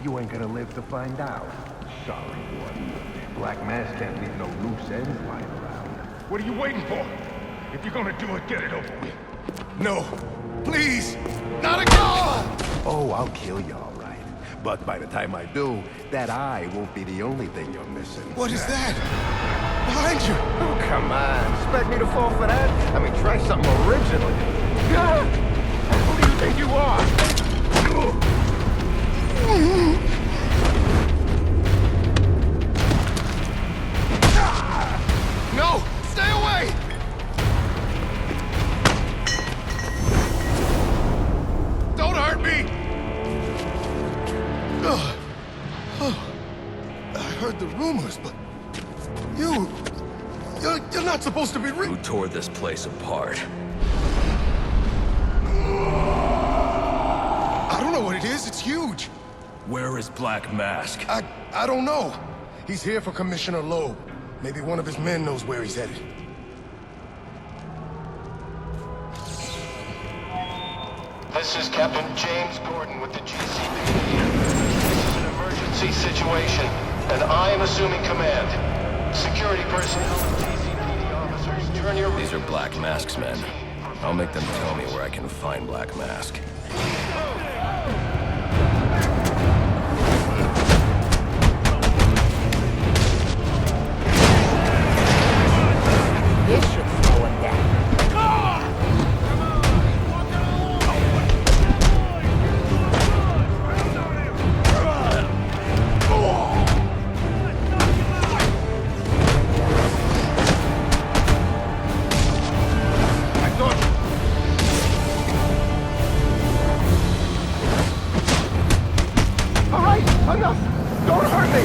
You ain't gonna live to find out. Sorry, boy. Black Mass can't leave no loose ends lying around. What are you waiting for? If you're gonna do it, get it over with. No. Please! Not again! Oh, I'll kill you all right. But by the time I do, that eye won't be the only thing you're missing. What is that? Behind you! Oh, come on. Expect me to fall for that? I mean, try something original. Who do you think you are? No! Stay away! Don't hurt me! I heard the rumors, but you're not supposed to be Who tore this place apart? I don't know what it is. It's huge. Where is Black Mask? I don't know. He's here for Commissioner Loeb. Maybe one of his men knows where he's headed. This is Captain James Gordon with the GCPD. This is an emergency situation, and I am assuming command. Security personnel and GCPD officers, turn your... These are Black Mask's men. I'll make them tell me where I can find Black Mask. This should slow him down. All right, enough! Don't hurt me!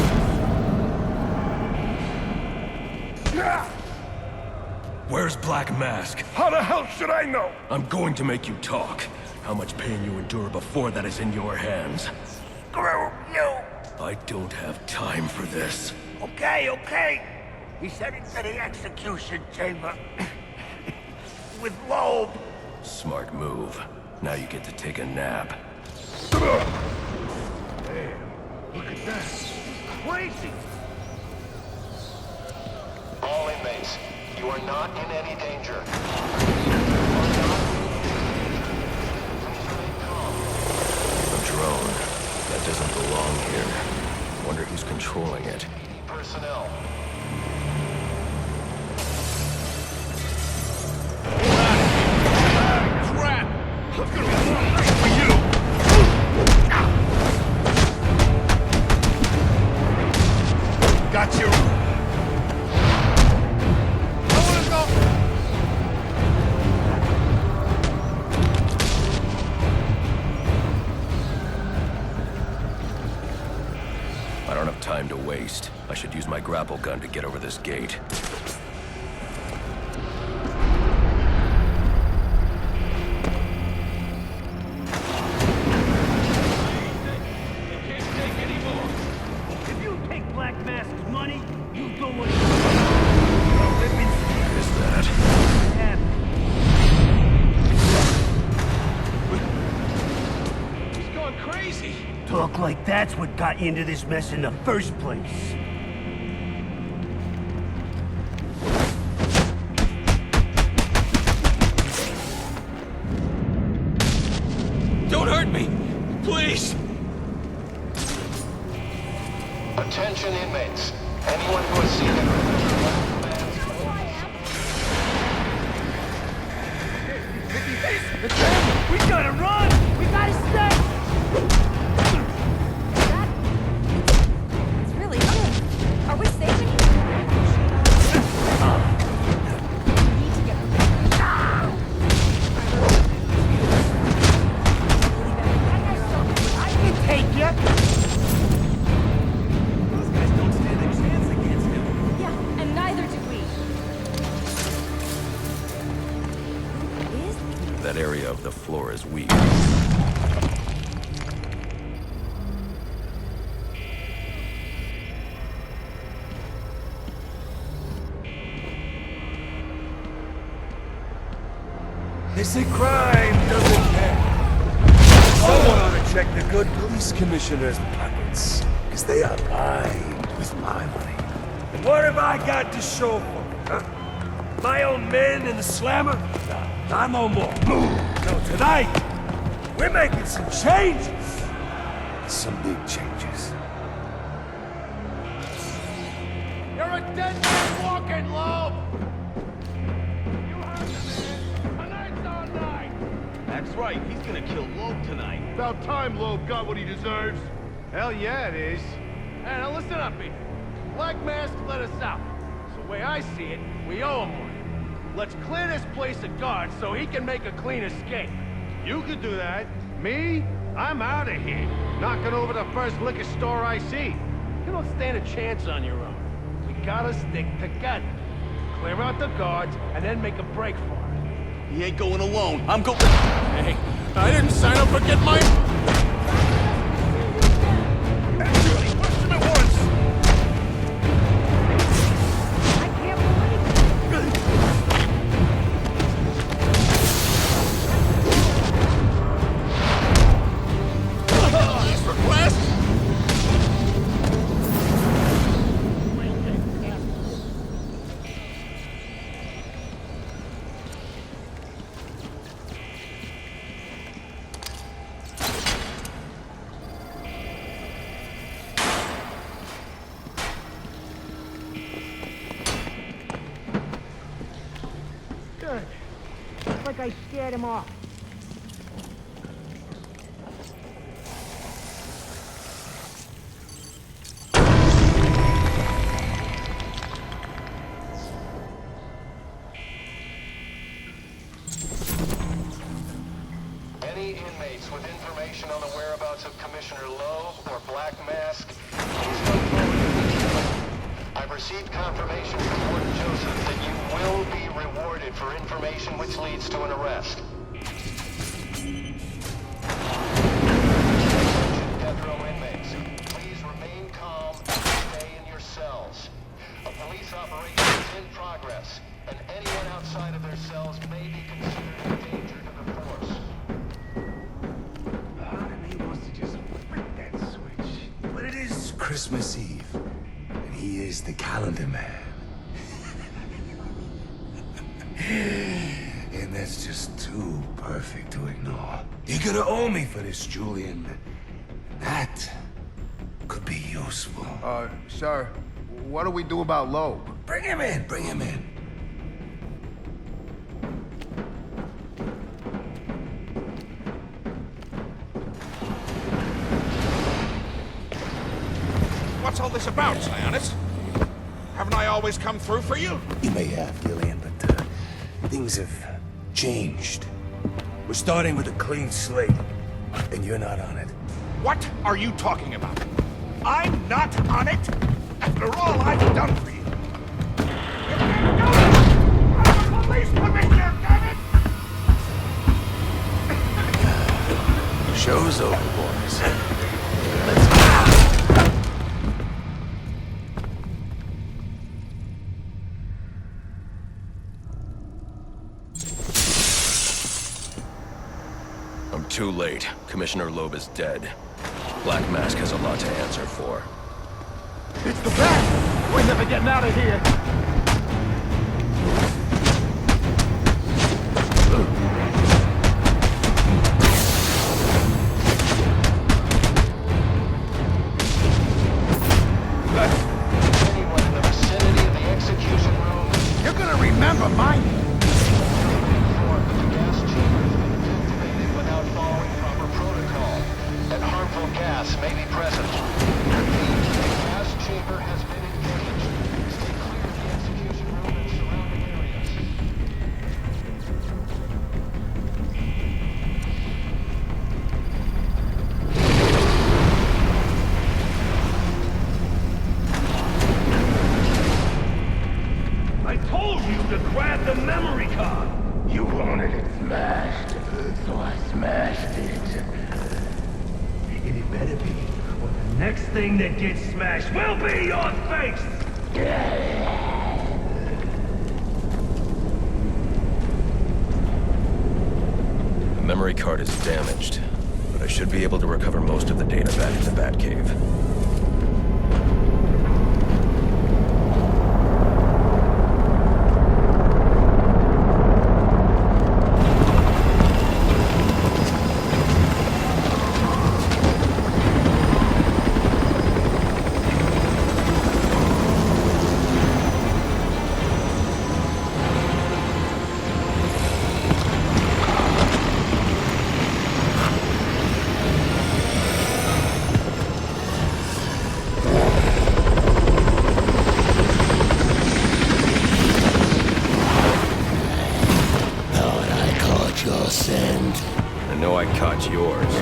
Where's Black Mask? How the hell should I know? I'm going to make you talk. How much pain you endure before that is in your hands. Screw you! I don't have time for this. Okay. He said it's to the execution chamber. With Loeb. Smart move. Now you get to take a nap. Damn, look at that. Crazy! All inmates, you are not in any danger. A drone. That doesn't belong here. Wonder who's controlling it. Personnel. Crap! I'm gonna be wrong for you! Got you! I wanna go! I don't have time to waste. I should use my grapple gun to get over this gate. If you take Black Mask's money, you do what Is that? He's going crazy! Talk like that's what got you into this mess in the first place. Don't hurt me! Please! Attention inmates. Anyone who has seen him. We gotta run! We gotta stay! It's really ugly. Are we safe in here? We need to get I can take you! Those guys don't stand a chance against him. Yeah, and neither do we. Who is That area of the floor is weak. They say crime doesn't pay. Someone ought to check the good police commissioner's pocket. guards, because they are lined with my money. And what have I got to show for it, huh? My own men in the slammer? Not no more. No, tonight, we're making some changes. Some big changes. You're a dead man walking, Loeb! You heard the man. Tonight's our night! That's right, he's gonna kill Loeb tonight. About time Loeb got what he deserves. Hell yeah, it is. Hey, now listen up here. Black Mask let us out. So the way I see it, we owe him one. Let's clear this place of guards so he can make a clean escape. You could do that. Me? I'm out of here. Knocking over the first liquor store I see. You don't stand a chance on your own. We gotta stick together. Clear out the guards, and then make a break for it. He ain't going alone. I'm going. Hey, I didn't sign up for get my... Julie, push him at once! I can't believe it. Last request? Good. Looks like I scared him off. Any inmates with information on the whereabouts of Commissioner Loeb or Black Mask, please come forward immediately. I've received confirmation from Warden Joseph that you will be rewarded for information which leads to an arrest. Death row inmates, please remain calm and stay in your cells. A police operation is in progress, and anyone outside of their cells may be considered a danger to the force. Part of me wants to just flip that switch. But it is Christmas Eve, and he is the calendar man. And that's just too perfect to ignore. You're gonna owe me for this, Julian. That could be useful. Sir, what do we do about Loeb? Bring him in, bring him in. What's all this about, Sionis? Haven't I always come through for you? You may have, Gillian, but things have changed. We're starting with a clean slate, and you're not on it. What are you talking about? I'm not on it? After all I've done for you. You can't do it! I'm a police commissioner, damn it! Show's over, boys. I'm too late. Commissioner Loeb is dead. Black Mask has a lot to answer for. It's the bat! We're never getting out of here! Anyone in the vicinity of the execution room, You're gonna remember mine! informed that the gas chamber has been activated without following proper protocol, and harmful gas may be present. Repeat, the gas chamber has been engaged. Stay clear of the execution room and surrounding areas. I told you to grab the memory card. You wanted it smashed, so I smashed it. And it better be, or the next thing that gets smashed will be your face! The memory card is damaged. but I should be able to recover most of the data back in the Batcave. I know I caught yours.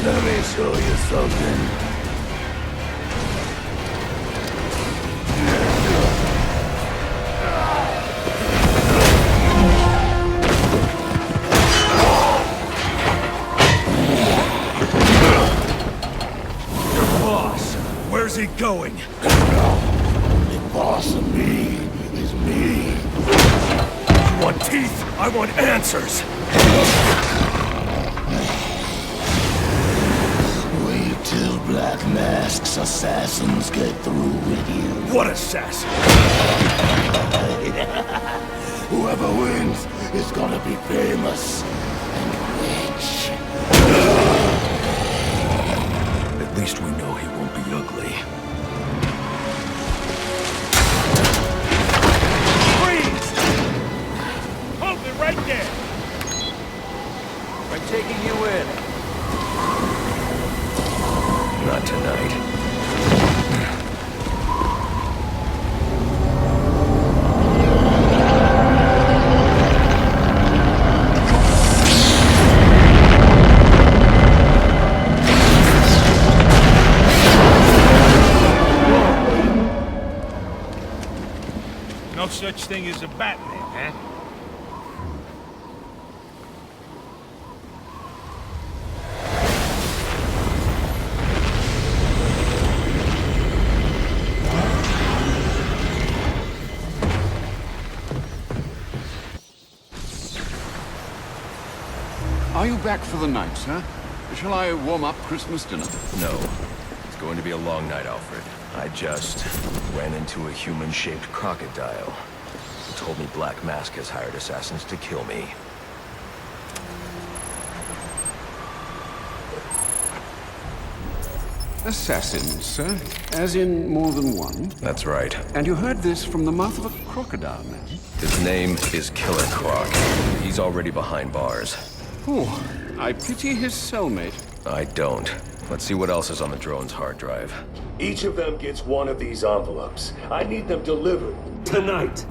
Let me show you something. Where's he going? The boss of me is me. You want teeth? I want answers. Wait till Black Mask's assassins get through with you. What assassin? Whoever wins is gonna be famous and rich. At least we know he won't be ugly. Freeze! Hold it right there! I'm taking you in. Not tonight. No such thing as a Batman, huh? Are you back for the night, sir? Shall I warm up Christmas dinner? No. It's going to be a long night, Alfred. I just ran into a human-shaped crocodile. He told me Black Mask has hired assassins to kill me. Assassins, sir? As in more than one? That's right. And you heard this from the mouth of a crocodile, man? His name is Killer Croc. He's already behind bars. Oh, I pity his cellmate. I don't. Let's see what else is on the drone's hard drive. Each of them gets one of these envelopes. I need them delivered tonight.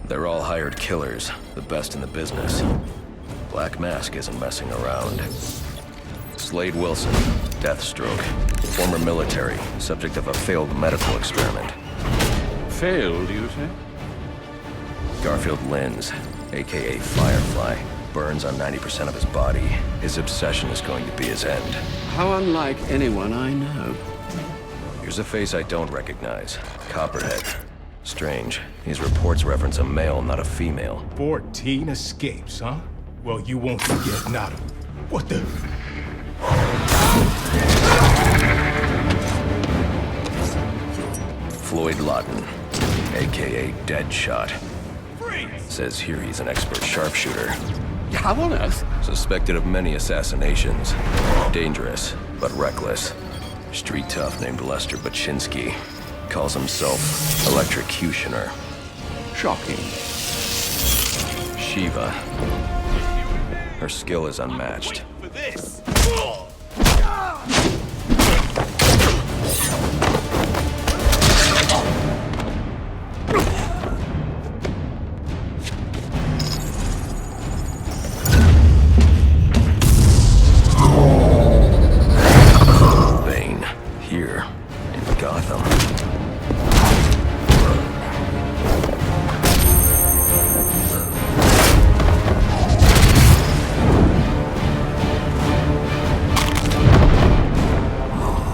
They're all hired killers, the best in the business. Black Mask isn't messing around. Slade Wilson, Deathstroke, former military, subject of a failed medical experiment. Failed, you say? Garfield Linz, aka Firefly, burns on 90% of his body. His obsession is going to be his end. How unlike anyone I know. Here's a face I don't recognize. Copperhead. Strange. These reports reference a male, not a female. 14 escapes, huh? Well, you won't forget Nada. What the? Floyd Lawton, aka Deadshot. Says here he's an expert sharpshooter. How on earth? Suspected of many assassinations. Dangerous, but reckless. Street tough named Lester Baczynski. Calls himself Electrocutioner. Shocking. Shiva. Her skill is unmatched. For this. Bane. Here. In Gotham.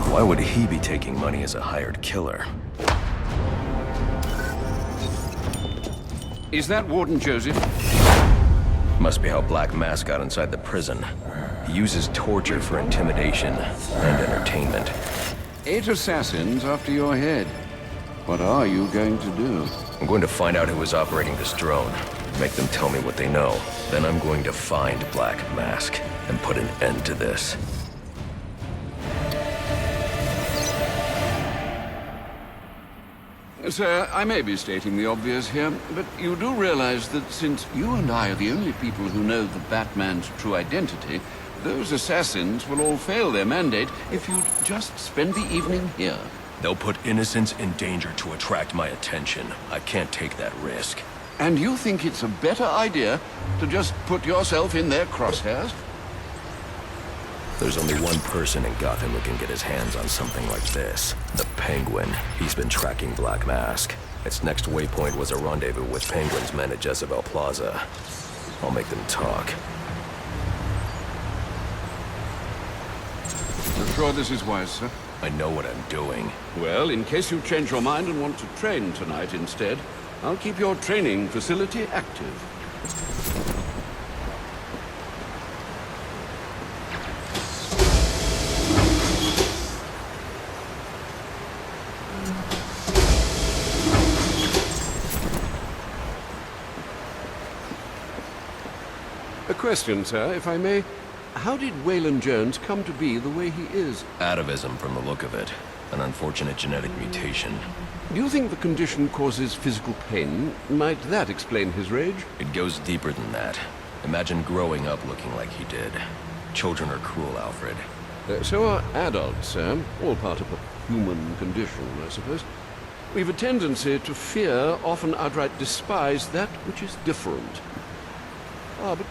Why would he be taking money as a hired killer? Is that Warden Joseph? Must be how Black Mask got inside the prison. He uses torture for intimidation and entertainment. 8 assassins after your head. What are you going to do? I'm going to find out who is operating this drone. Make them tell me what they know. Then I'm going to find Black Mask and put an end to this. Sir, I may be stating the obvious here, but you do realize that since you and I are the only people who know the Batman's true identity, those assassins will all fail their mandate if you'd just spend the evening here. They'll put innocents in danger to attract my attention. I can't take that risk. And you think it's a better idea to just put yourself in their crosshairs? There's only one person in Gotham who can get his hands on something like this. The Penguin. He's been tracking Black Mask. Its next waypoint was a rendezvous with Penguin's men at Jezebel Plaza. I'll make them talk. I'm sure this is wise, sir. I know what I'm doing. Well, in case you change your mind and want to train tonight instead, I'll keep your training facility active. A question, sir, if I may. How did Waylon Jones come to be the way he is? Atavism from the look of it. An unfortunate genetic mutation. Do you think the condition causes physical pain? Might that explain his rage? It goes deeper than that. Imagine growing up looking like he did. Children are cruel, Alfred. So are adults, sir. All part of a human condition, I suppose. We've a tendency to fear, often outright despise, that which is different. Ah, but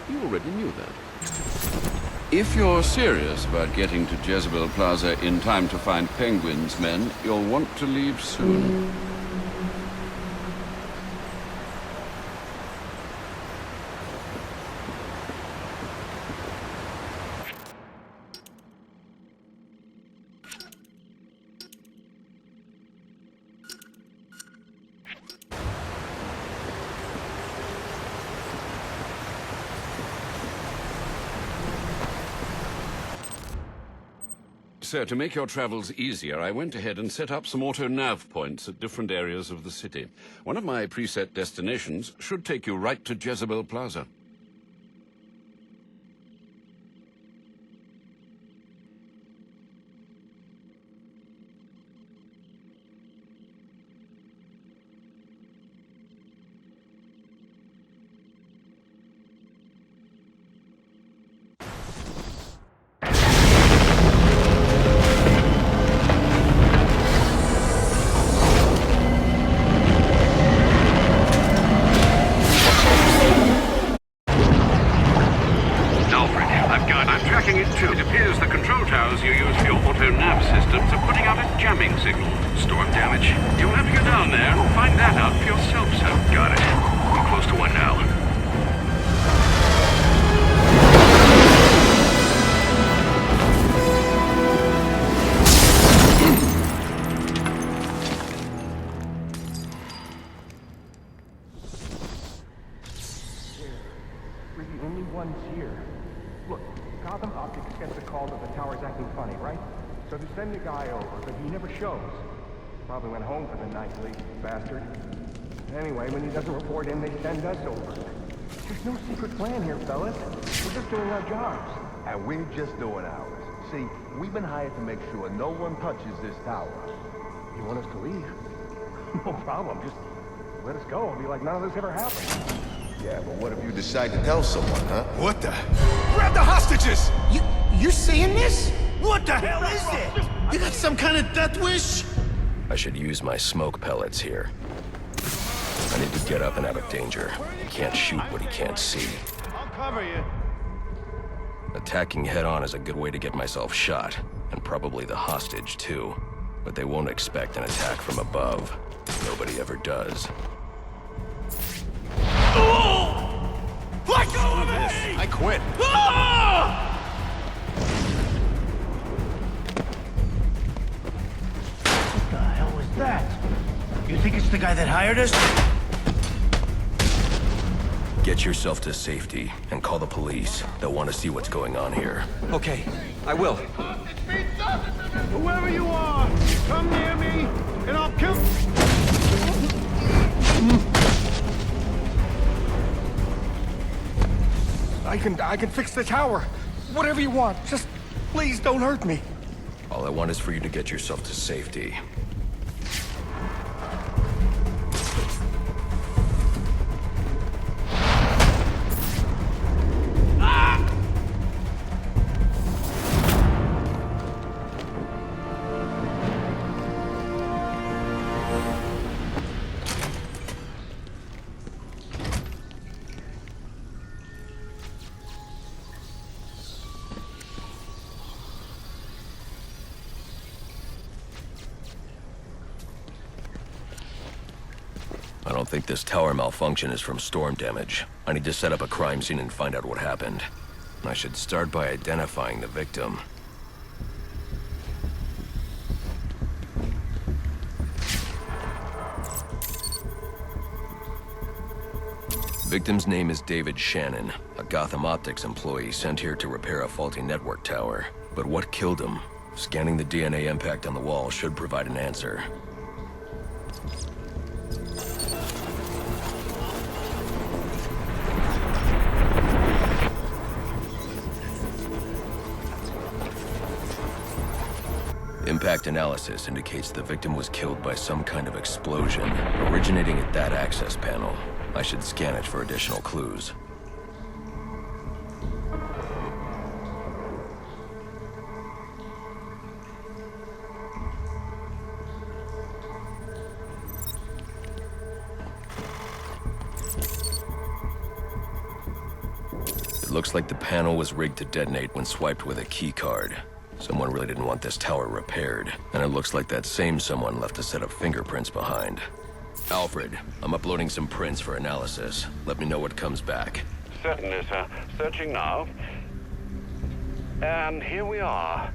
you already knew that. If you're serious about getting to Jezebel Plaza in time to find Penguin's men, you'll want to leave soon. Sir, to make your travels easier, I went ahead and set up some auto-nav points at different areas of the city. One of my preset destinations should take you right to Jezebel Plaza. only ones here. Look, Gotham Optics gets a call that the tower's acting funny, right? So they send a guy over, but he never shows. Probably went home for the night, lazy bastard. Anyway, when he doesn't report in, they send us over. There's no secret plan here, fellas. We're just doing our jobs. And we're just doing ours. See, we've been hired to make sure no one touches this tower. You want us to leave? No problem. Just let us go. It'll be like none of this ever happened. Yeah, but what if you decide to tell someone, huh? What the? Grab the hostages! You seeing this? What the hell is it? You got some kind of death wish? I should use my smoke pellets here. I need to get up and out of danger. He can't shoot what he can't see. I'll cover you. Attacking head-on is a good way to get myself shot, and probably the hostage, too. But they won't expect an attack from above. Nobody ever does. Let go of me! I quit. What the hell was that? You think it's the guy that hired us? Get yourself to safety, and call the police. They'll want to see what's going on here. Okay, I will. Whoever you are, come near me, and I'll kill... I can fix the tower. Whatever you want. Just please don't hurt me. All I want is for you to get yourself to safety. I don't think this tower malfunction is from storm damage. I need to set up a crime scene and find out what happened. I should start by identifying the victim. Victim's name is David Shannon, a Gotham Optics employee sent here to repair a faulty network tower. But what killed him? Scanning the DNA impact on the wall should provide an answer. Impact analysis indicates the victim was killed by some kind of explosion, originating at that access panel. I should scan it for additional clues. It looks like the panel was rigged to detonate when swiped with a key card. Someone really didn't want this tower repaired, and it looks like that same someone left a set of fingerprints behind. Alfred, I'm uploading some prints for analysis. Let me know what comes back. Certainly, sir. Searching now. And here we are.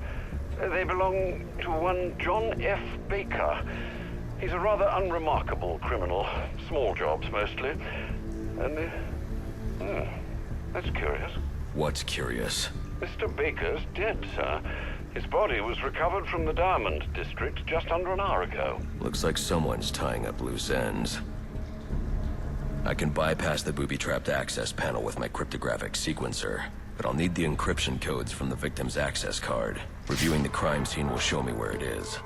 They belong to one John F. Baker. He's a rather unremarkable criminal. Small jobs, mostly. And, that's curious. What's curious? Mr. Baker's dead, sir. His body was recovered from the Diamond District just under an hour ago. Looks like someone's tying up loose ends. I can bypass the booby-trapped access panel with my cryptographic sequencer, but I'll need the encryption codes from the victim's access card. Reviewing the crime scene will show me where it is.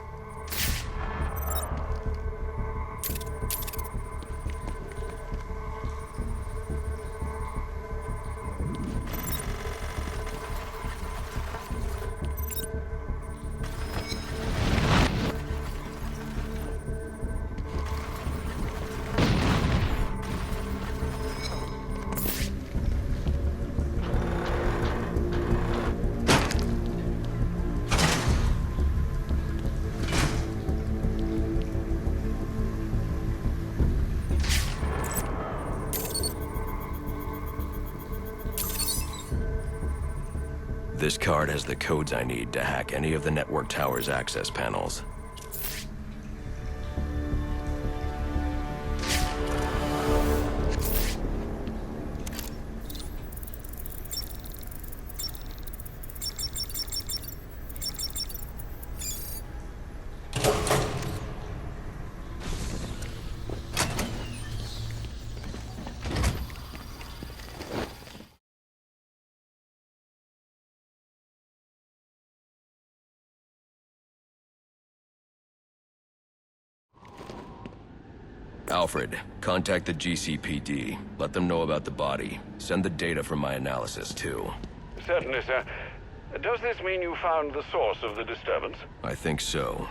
This card has the codes I need to hack any of the network tower's access panels. Alfred, contact the GCPD. Let them know about the body. Send the data from my analysis, too. Certainly, sir. Does this mean you found the source of the disturbance? I think so.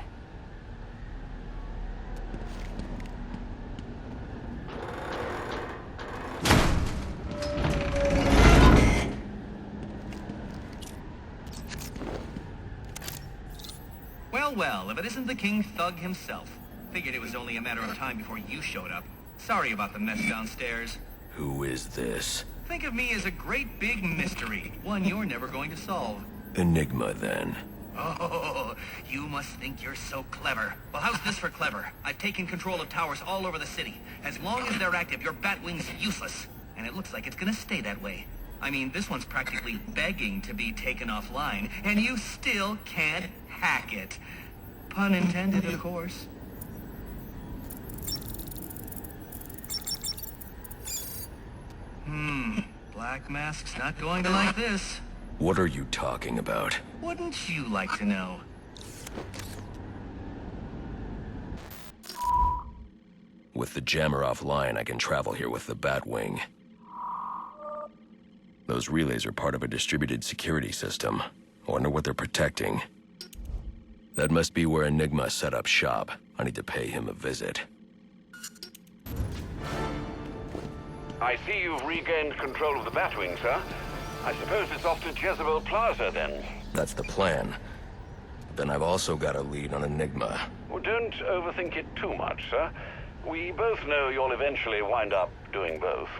Well, if it isn't the King Thug himself. Figured it was only a matter of time before you showed up. Sorry about the mess downstairs. Who is this? Think of me as a great big mystery, one you're never going to solve. Enigma, then. Oh, you must think you're so clever. Well, how's this for clever? I've taken control of towers all over the city. As long as they're active, your Batwing's useless. And it looks like it's gonna stay that way. I mean, this one's practically begging to be taken offline, and you still can't hack it. Pun intended, of course. Black Mask's not going to like this. What are you talking about? Wouldn't you like to know? With the jammer offline, I can travel here with the Batwing. Those relays are part of a distributed security system. I wonder what they're protecting. That must be where Enigma set up shop. I need to pay him a visit. I see you've regained control of the Batwing, sir. I suppose it's off to Jezebel Plaza, then. That's the plan. Then I've also got a lead on Enigma. Well, don't overthink it too much, sir. We both know you'll eventually wind up doing both.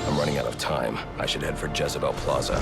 I'm running out of time. I should head for Jezebel Plaza.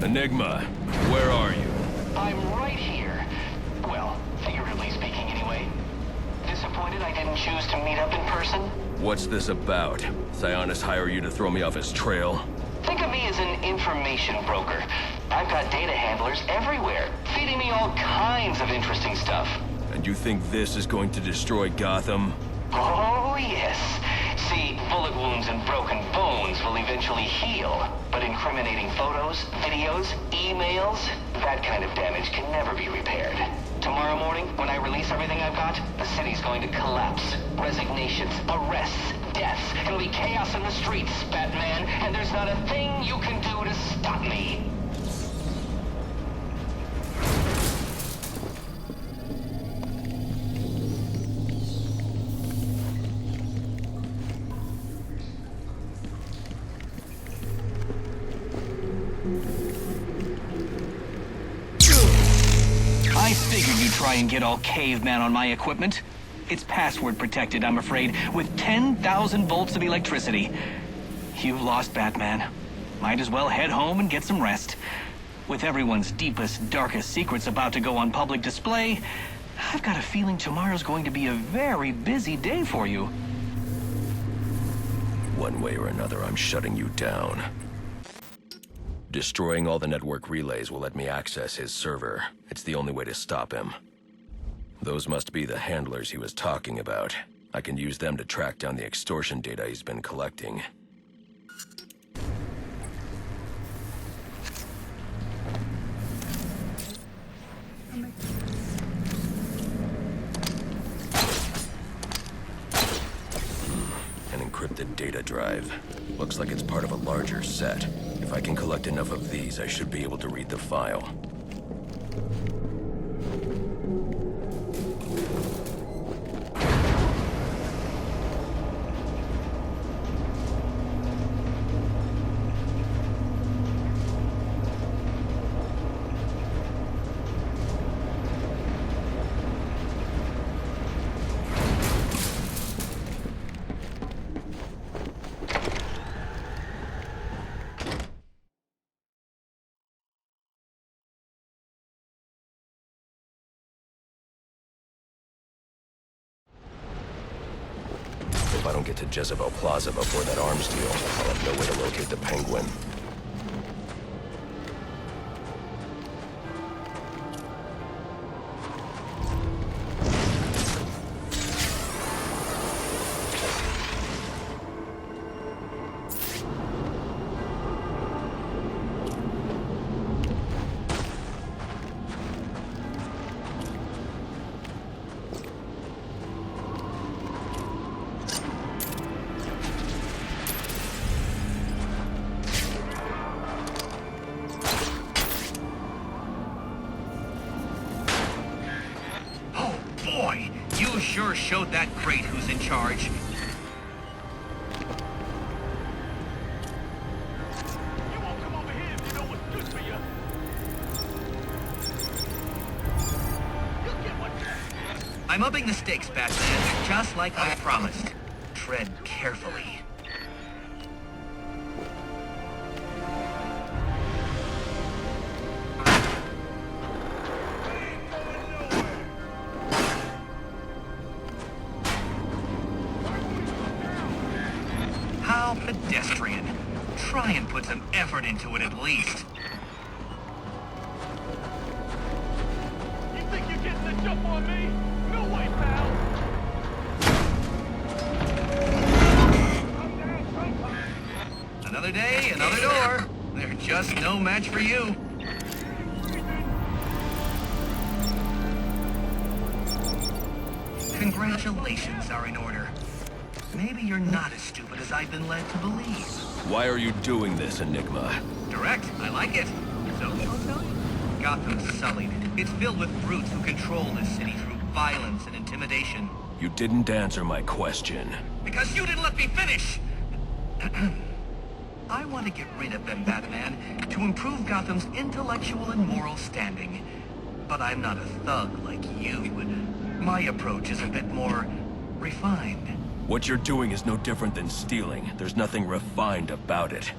Enigma, where are you? I'm right here. Well, figuratively speaking anyway. Disappointed I didn't choose to meet up in person? What's this about? Sionis hire you to throw me off his trail? Think of me as an information broker. I've got data handlers everywhere, feeding me all kinds of interesting stuff. And you think this is going to destroy Gotham? Oh, yes. See, bullet wounds and broken bones will eventually heal. But incriminating photos, videos, emails, that kind of damage can never be repaired. Tomorrow morning, when I release everything I've got, the city's going to collapse. Resignations, arrests, deaths. It'll be chaos in the streets, Batman, and there's not a thing you can do to stop me. I figured you'd try and get all caveman on my equipment. It's password protected, I'm afraid, with 10,000 volts of electricity. You've lost, Batman. Might as well head home and get some rest. With everyone's deepest, darkest secrets about to go on public display, I've got a feeling tomorrow's going to be a very busy day for you. One way or another, I'm shutting you down. Destroying all the network relays will let me access his server. It's the only way to stop him. Those must be the handlers he was talking about. I can use them to track down the extortion data he's been collecting. An encrypted data drive. Looks like it's part of a larger set. If I can collect enough of these, I should be able to read the file. If I don't get to Jezebel Plaza before that arms deal, I'll have no way to locate the Penguin. Boy, you sure showed that crate who's in charge. You won't come over here if you know what's good for you. You'll get what I'm upping the stakes, Batman, just like I promised. Tread carefully. How pedestrian. Try and put some effort into it at least. You think you're getting the jump on me? No way, pal! Another day, another door. They're just no match for you. Congratulations are in order. Maybe you're not as stupid as I've been led to believe. Why are you doing this, Enigma? Direct, I like it. So I'll tell you. Gotham's sullied. It's filled with brutes who control this city through violence and intimidation. You didn't answer my question. Because you didn't let me finish! I want to get rid of them, Batman, to improve Gotham's intellectual and moral standing. But I'm not a thug like you. My approach is a bit more refined. What you're doing is no different than stealing. There's nothing refined about it.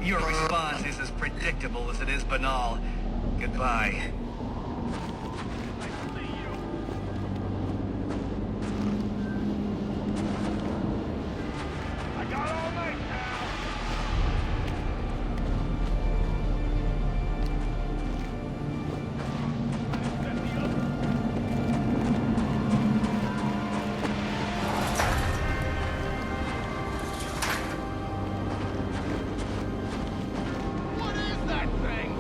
Your response is as predictable as it is banal. Goodbye. I got all night, pal! What is that thing?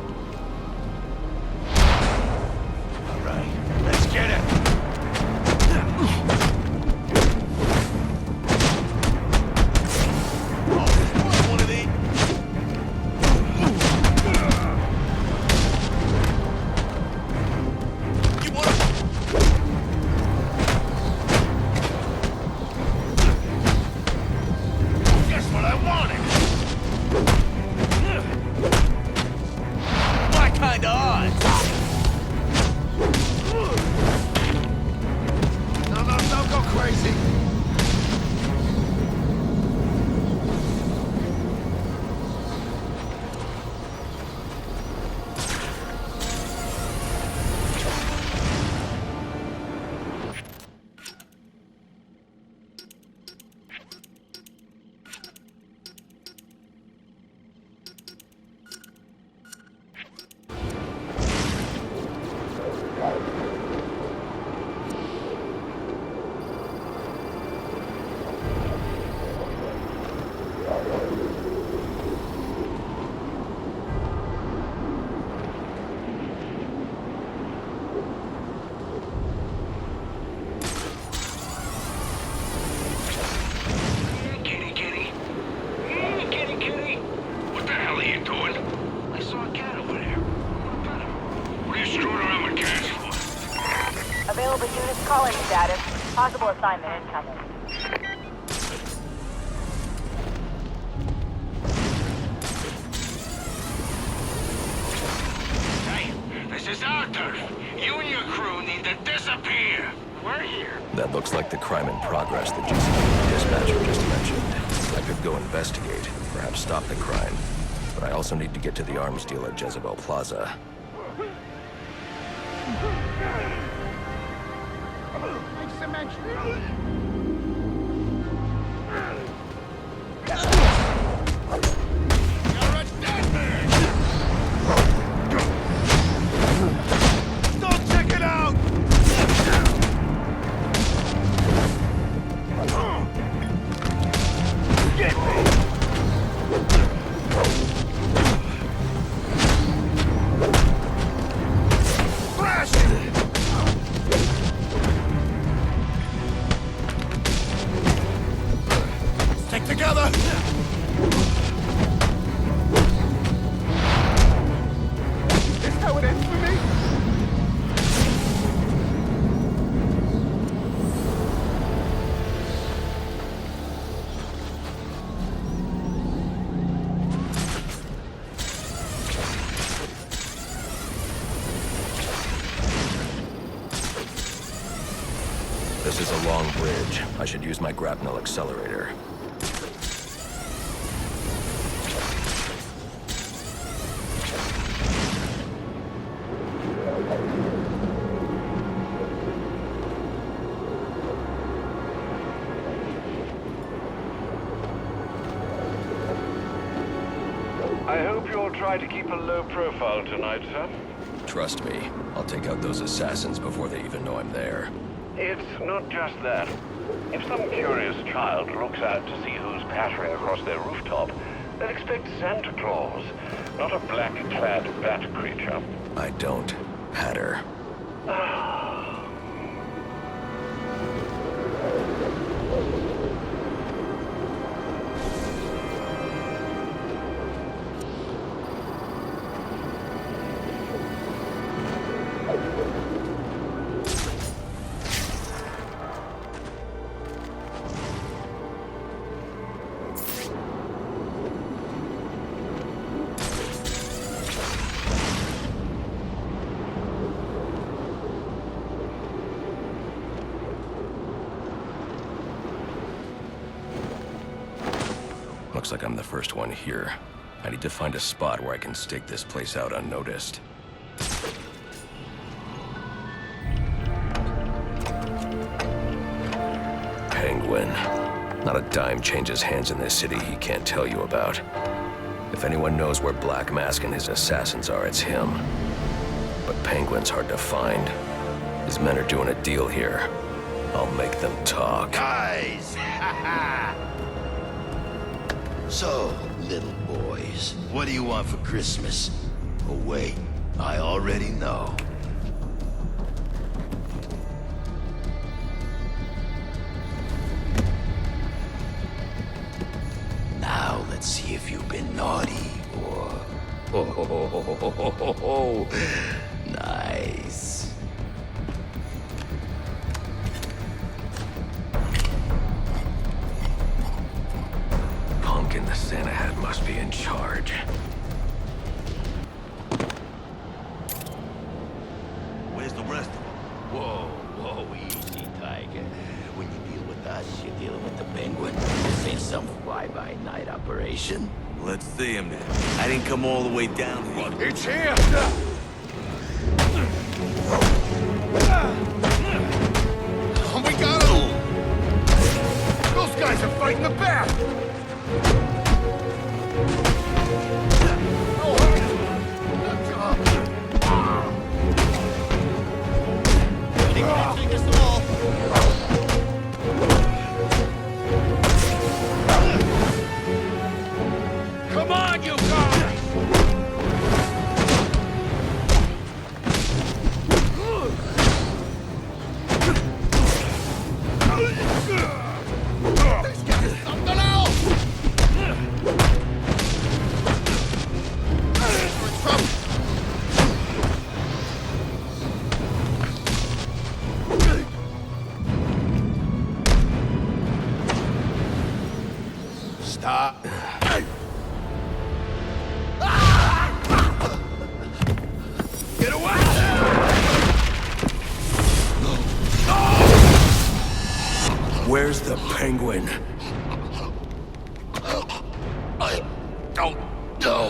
Nova units calling status. Possible assignment incoming. Hey, this is Arthur. You and your crew need to disappear. We're here. That looks like the crime in progress the GCPD dispatcher just mentioned. I could go investigate, perhaps stop the crime. But I also need to get to the arms deal at Jezebel Plaza. Thanks so much. You're a dead man! Don't check it out! Get me! Thrash it! Stick together! Is how it ends for me? This is a long bridge. I should use my grapnel accelerator. I hope you'll try to keep a low profile tonight, sir. Trust me, I'll take out those assassins before they even know I'm there. It's not just that. If some curious child looks out to see who's pattering across their rooftop, they'll expect Santa Claus, not a black-clad bat creature. I don't patter. Looks like I'm the first one here. I need to find a spot where I can stake this place out unnoticed. Penguin. Not a dime changes hands in this city he can't tell you about. If anyone knows where Black Mask and his assassins are, it's him. But Penguin's hard to find. His men are doing a deal here. I'll make them talk. Guys! So, little boys, what do you want for Christmas? Oh wait, I already know. Now let's see if you've been naughty or... Oh, nice. Punk in the Santa hat must be in charge. Where's the rest of them? Whoa, easy, Tiger. When you deal with us, you're dealing with the Penguin. This ain't some fly-by-night operation. Let's see him then. I didn't come all the way down here. It's here! We got him! Those guys are fighting the bat! Come on, you guys! Get away! Where's the penguin? I don't know.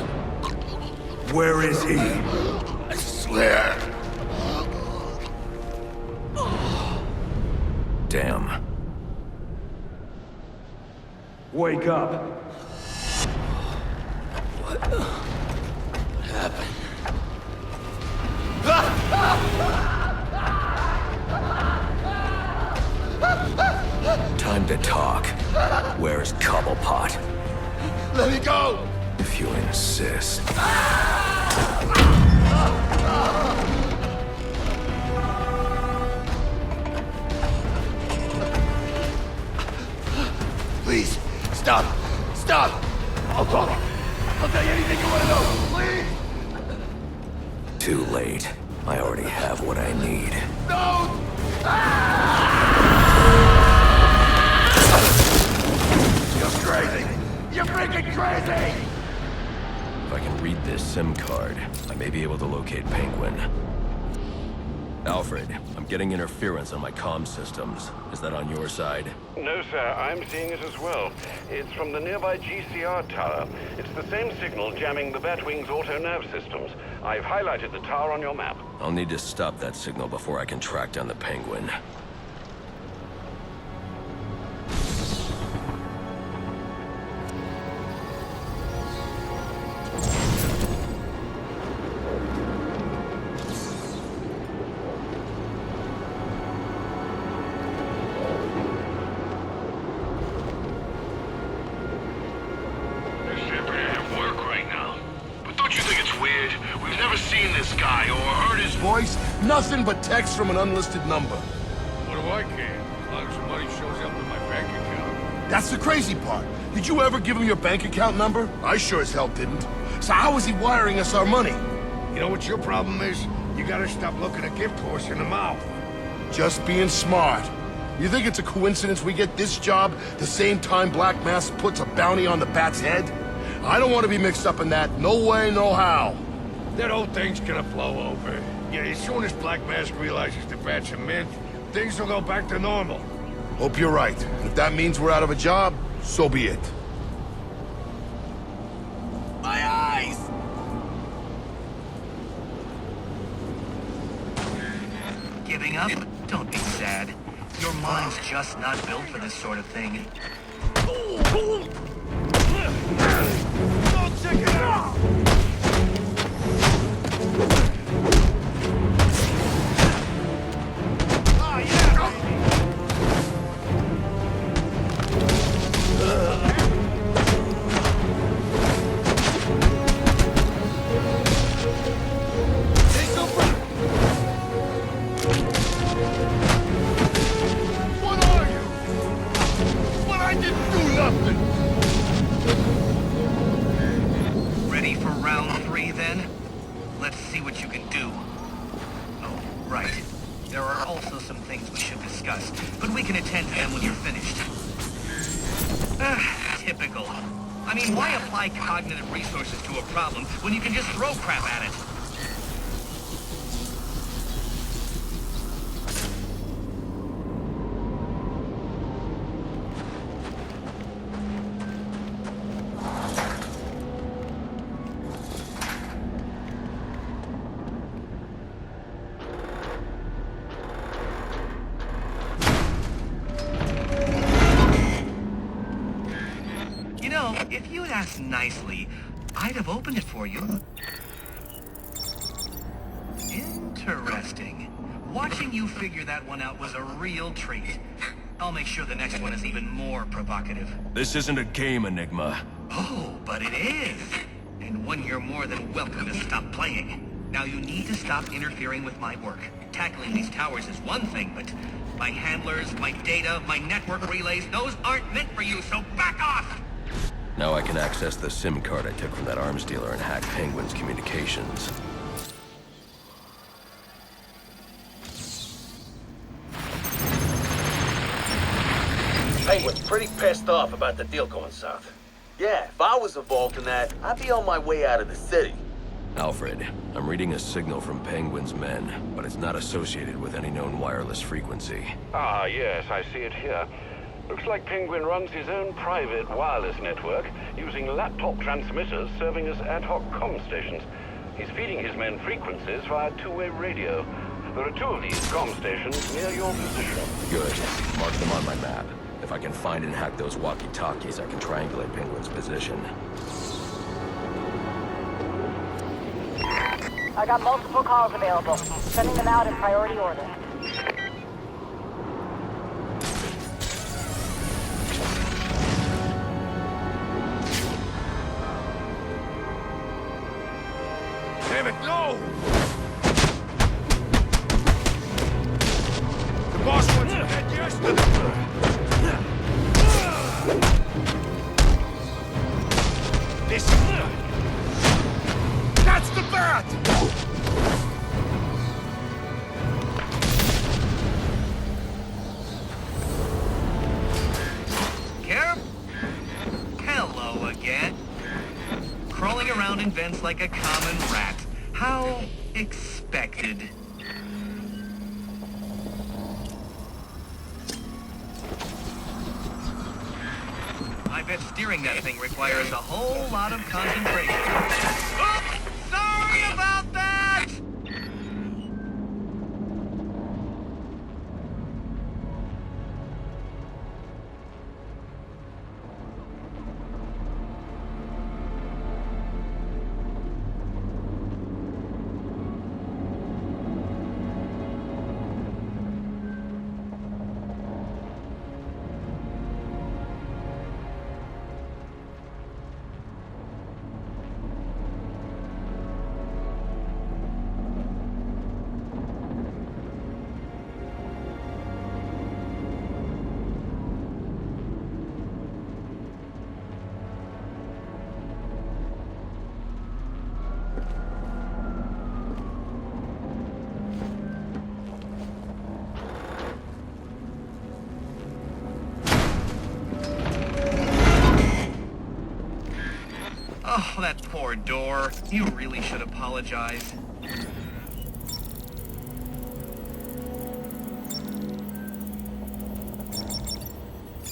Where is he? I swear. Damn. Wake up. What happened? Time to talk. Where's Cobblepot? Let me go! If you insist. Please, stop! Stop! I'll talk. I'll tell you anything you want to know, please! Too late. I already have what I need. No! You're crazy! You're freaking crazy! If I can read this SIM card, I may be able to locate Penguin. Alfred, I'm getting interference on my comm systems. Is that on your side? No, sir. I'm seeing it as well. It's from the nearby GCR tower. It's the same signal jamming the Batwing's auto-nav systems. I've highlighted the tower on your map. I'll need to stop that signal before I can track down the Penguin. Voice, nothing but text from an unlisted number. What do I care? As long as the money shows up in my bank account. That's the crazy part. Did you ever give him your bank account number? I sure as hell didn't. So how is he wiring us our money? You know what your problem is? You gotta stop looking a gift horse in the mouth. Just being smart. You think it's a coincidence we get this job the same time Black Mask puts a bounty on the Bat's head? I don't want to be mixed up in that. No way, no how. That old thing's gonna blow over. Yeah, as soon as Black Mask realizes the Bat's a myth, things will go back to normal. Hope you're right. And if that means we're out of a job, so be it. My eyes! Giving up? Don't be sad. Your mind's just not built for this sort of thing. Don't check it out! Ready for round 3, then? Let's see what you can do. Oh, right. There are also some things we should discuss, but we can attend to them when you're finished. Typical. I mean, why apply cognitive resources to a problem when you can just throw crap at it? If you'd asked nicely, I'd have opened it for you. Interesting. Watching you figure that one out was a real treat. I'll make sure the next one is even more provocative. This isn't a game, Enigma. Oh, but it is. And one you're more than welcome to stop playing. Now you need to stop interfering with my work. Tackling these towers is one thing, but my handlers, my data, my network relays, those aren't meant for you, so back off! Now I can access the SIM card I took from that arms dealer and hack Penguin's communications. Penguin's pretty pissed off about the deal going south. Yeah, if I was involved in that, I'd be on my way out of the city. Alfred, I'm reading a signal from Penguin's men, but it's not associated with any known wireless frequency. Ah, yes, I see it here. Looks like Penguin runs his own private wireless network, using laptop transmitters serving as ad hoc comm stations. He's feeding his men frequencies via two-way radio. There are 2 of these comm stations near your position. Good. Mark them on my map. If I can find and hack those walkie-talkies, I can triangulate Penguin's position. I got multiple calls available. Sending them out in priority order. Damn it, no! The boss wants to head yesterday. This... That's the bat! Care? Hello again. Crawling around in vents like a common rat. How expected. I bet steering that thing requires a whole lot of concentration. Oops! Sorry about that! Oh, that poor door. You really should apologize.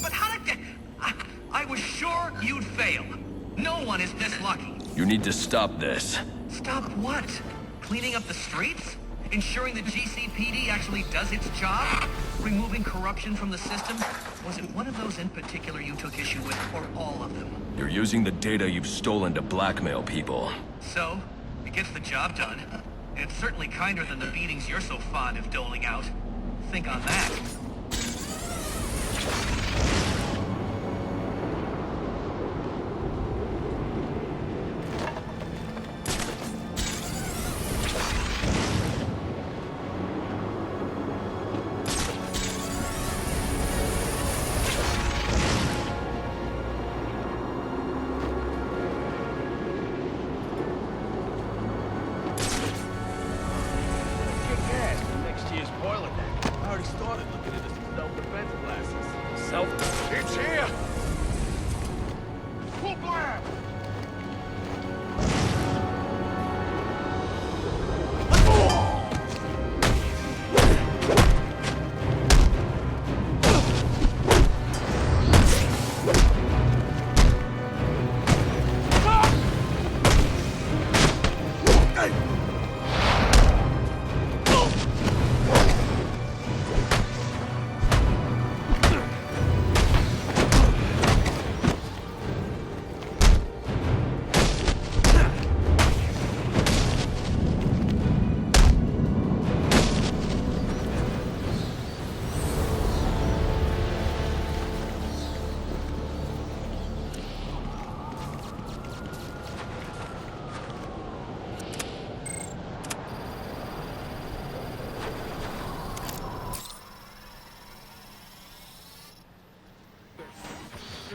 But how did... I was sure you'd fail. No one is this lucky. You need to stop this. Stop what? Cleaning up the streets? Ensuring the GCPD actually does its job? Removing corruption from the system? Was it one of those in particular you took issue with, or all of them? You're using the data you've stolen to blackmail people. So, it gets the job done. And it's certainly kinder than the beatings you're so fond of doling out. Think on that. It's here! Full blast!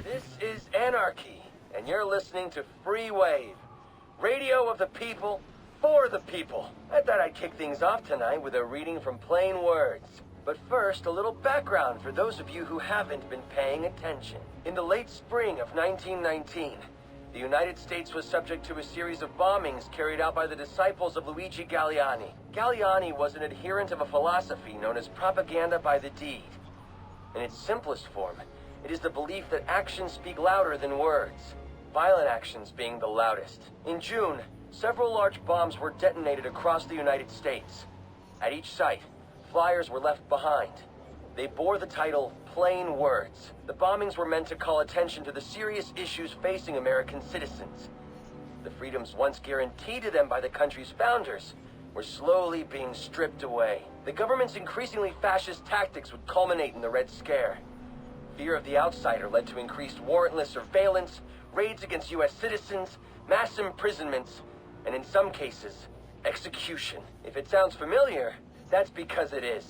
This is Anarchy, and you're listening to Free Wave, radio of the people, for the people. I thought I'd kick things off tonight with a reading from Plain Words. But first, a little background for those of you who haven't been paying attention. In the late spring of 1919, the United States was subject to a series of bombings carried out by the disciples of Luigi Galliani. Galliani was an adherent of a philosophy known as propaganda by the deed. In its simplest form, it is the belief that actions speak louder than words, violent actions being the loudest. In June, several large bombs were detonated across the United States. At each site, flyers were left behind. They bore the title, Plain Words. The bombings were meant to call attention to the serious issues facing American citizens. The freedoms once guaranteed to them by the country's founders were slowly being stripped away. The government's increasingly fascist tactics would culminate in the Red Scare. Fear of the outsider led to increased warrantless surveillance, raids against U.S. citizens, mass imprisonments, and in some cases, execution. If it sounds familiar, that's because it is.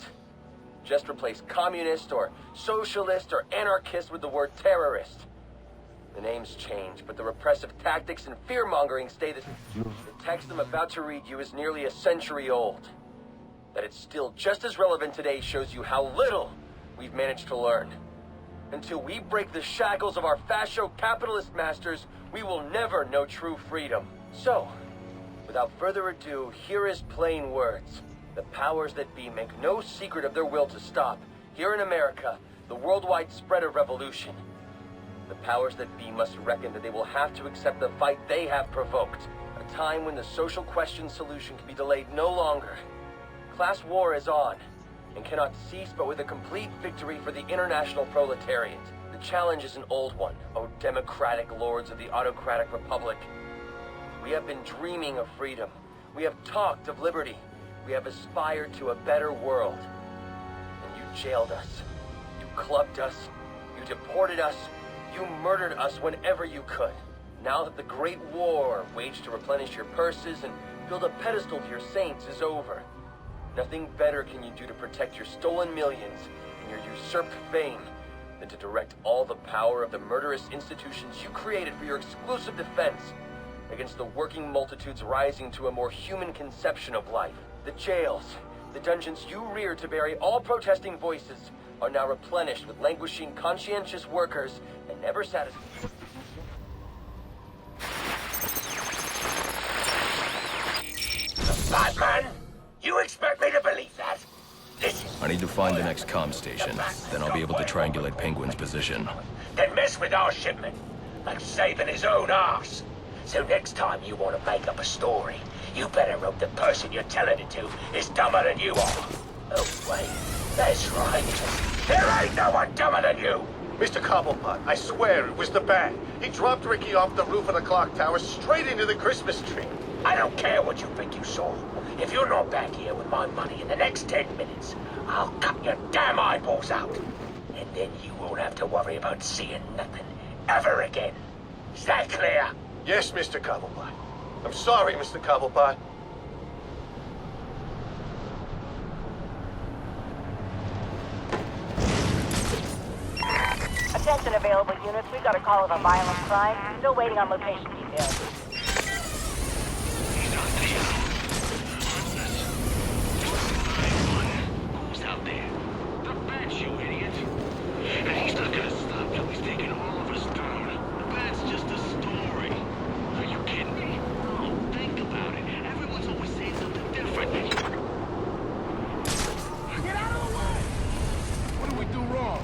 Just replace communist or socialist or anarchist with the word terrorist. The names change, but the repressive tactics and fear-mongering stay the same. The text I'm about to read you is nearly a century old. That it's still just as relevant today shows you how little we've managed to learn. Until we break the shackles of our fascio-capitalist masters, we will never know true freedom. So, without further ado, here is Plain Words. The powers that be make no secret of their will to stop, here in America, the worldwide spread of revolution. The powers that be must reckon that they will have to accept the fight they have provoked. A time when the social question solution can be delayed no longer. Class war is on, and cannot cease but with a complete victory for the international proletariat. The challenge is an old one, O democratic lords of the autocratic republic. We have been dreaming of freedom. We have talked of liberty. We have aspired to a better world. And you jailed us. You clubbed us. You deported us. You murdered us whenever you could. Now that the Great War, waged to replenish your purses and build a pedestal to your saints, is over, nothing better can you do to protect your stolen millions and your usurped fame than to direct all the power of the murderous institutions you created for your exclusive defense against the working multitudes rising to a more human conception of life. The jails, the dungeons you reared to bury all protesting voices, are now replenished with languishing, conscientious workers and never satisfied. Batman? You expect me to believe that? Listen. I need to find the next comm station. Then I'll be able to triangulate Penguin's position. Then mess with our shipment, like saving his own arse. So next time you want to make up a story, you better hope the person you're telling it to is dumber than you are. Oh, wait. That's right. There ain't no one dumber than you. Mr. Cobblepot, I swear it was the bat. He dropped Ricky off the roof of the clock tower straight into the Christmas tree. I don't care what you think you saw. If you're not back here with my money in the next 10 minutes, I'll cut your damn eyeballs out. And then you won't have to worry about seeing nothing ever again. Is that clear? Yes, Mr. Cobblepot. I'm sorry, Mr. Cobblepot. Attention available units. We've got a call of a violent crime. Still waiting on location details. Who's out there? The bat's you idiot. And he's not gonna stop till he's taken all of us down. The bat's just a story. Are you kidding me? Oh, think about it. Everyone's always saying something different. Get out of the way! What did we do wrong?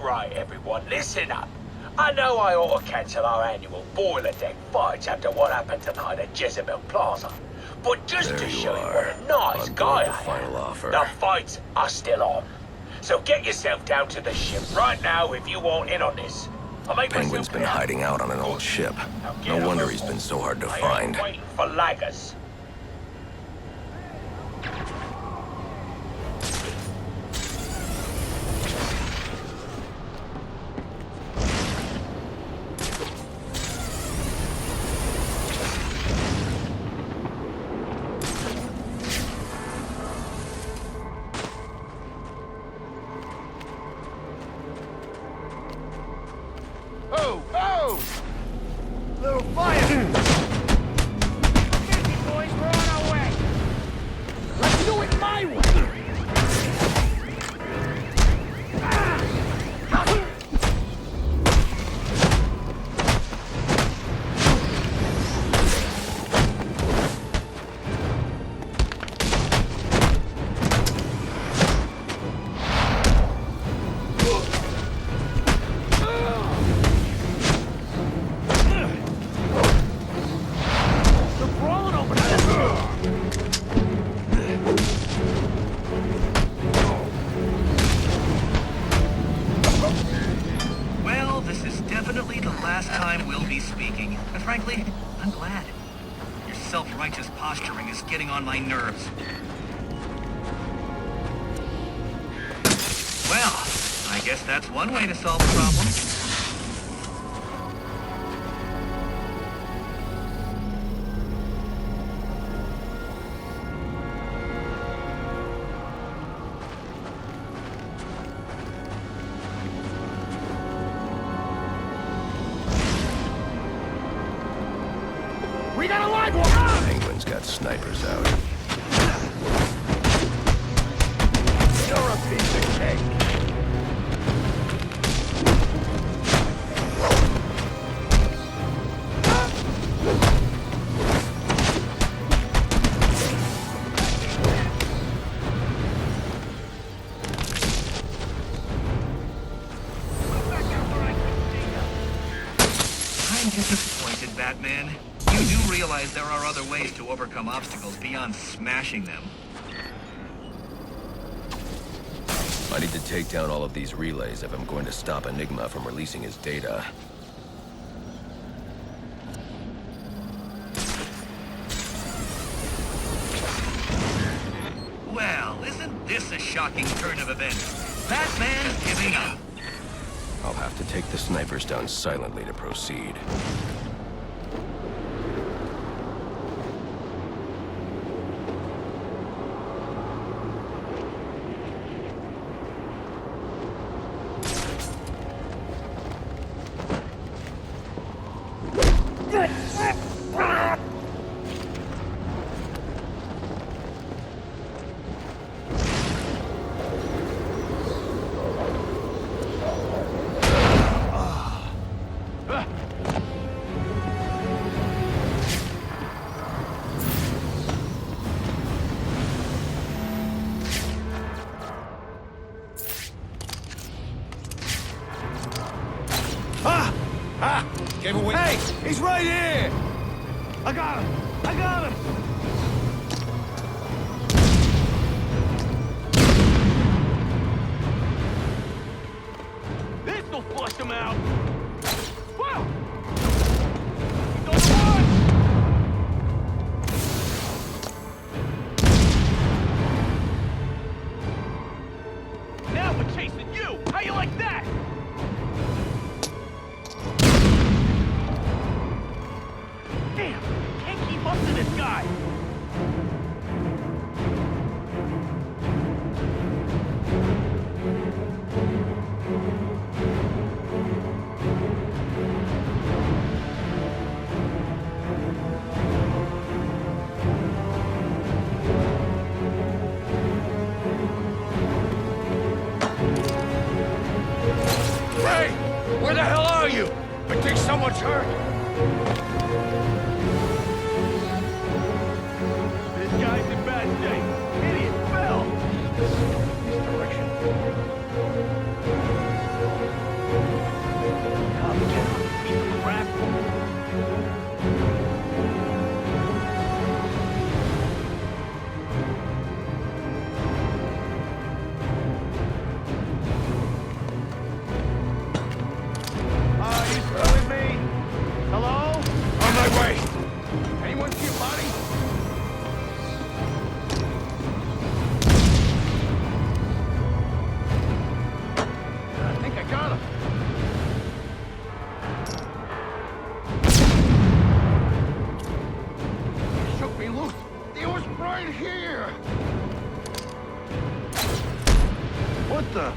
Right, everyone, listen up. I know I ought to cancel our annual boiler deck fights after what happened tonight at Jezebel Plaza. But just to show you what a nice guy I am, the fights are still on. So get yourself down to the ship right now if you want in on this. Penguin's been hiding out on an old ship. No wonder he's been so hard to find. Waiting for laggers. Oh! Oh! Little fire! Easy, boys, we're on our way. Let's do it my way. Well, this is definitely the last time we'll be speaking. And frankly, I'm glad. Your self-righteous posturing is getting on my nerves. Well, I guess that's one way to solve the problem. We got a live one! Penguin's got snipers out. You're a piece of cake! I'm disappointed, Batman. You do realize there are other ways to overcome obstacles beyond smashing them. I need to take down all of these relays if I'm going to stop Enigma from releasing his data. Well, isn't this a shocking turn of events? Batman's giving up. I'll have to take the snipers down silently to proceed. Hey! He's right here! I got him! I got him! This'll flush him out! Whoa! He's on the run! Now we're chasing you! How you like that? Damn! Can't keep up to this guy! Ray! Where the hell are you? I think someone's hurt! This guy's in bad shape. Idiot fell. This direction. the...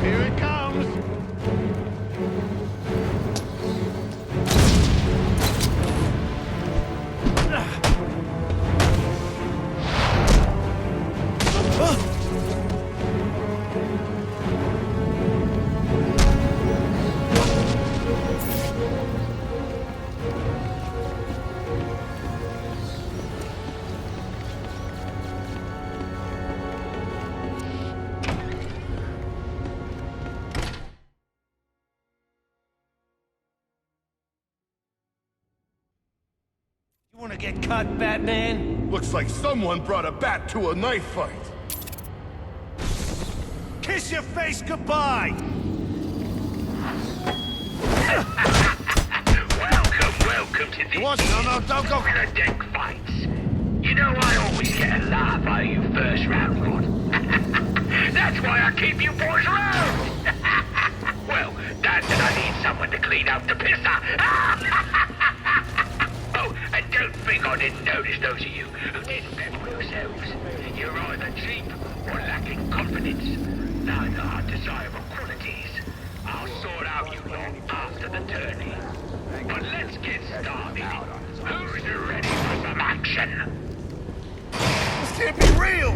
Here it comes! You wanna get cut, Batman? Looks like someone brought a bat to a knife fight. Kiss your face goodbye! Welcome to the What? No, don't go. deck fights. You know I always get a laugh out of you first round one. That's why I keep you boys around. Well, Dad said I need someone to clean out the pisser. Oh, and don't think I didn't notice those of you who didn't remember yourselves. You're either cheap or lacking confidence. Neither are desirable qualities. I'll sort out you lot after the tourney. But let's get started. Who's ready for some action? This can't be real!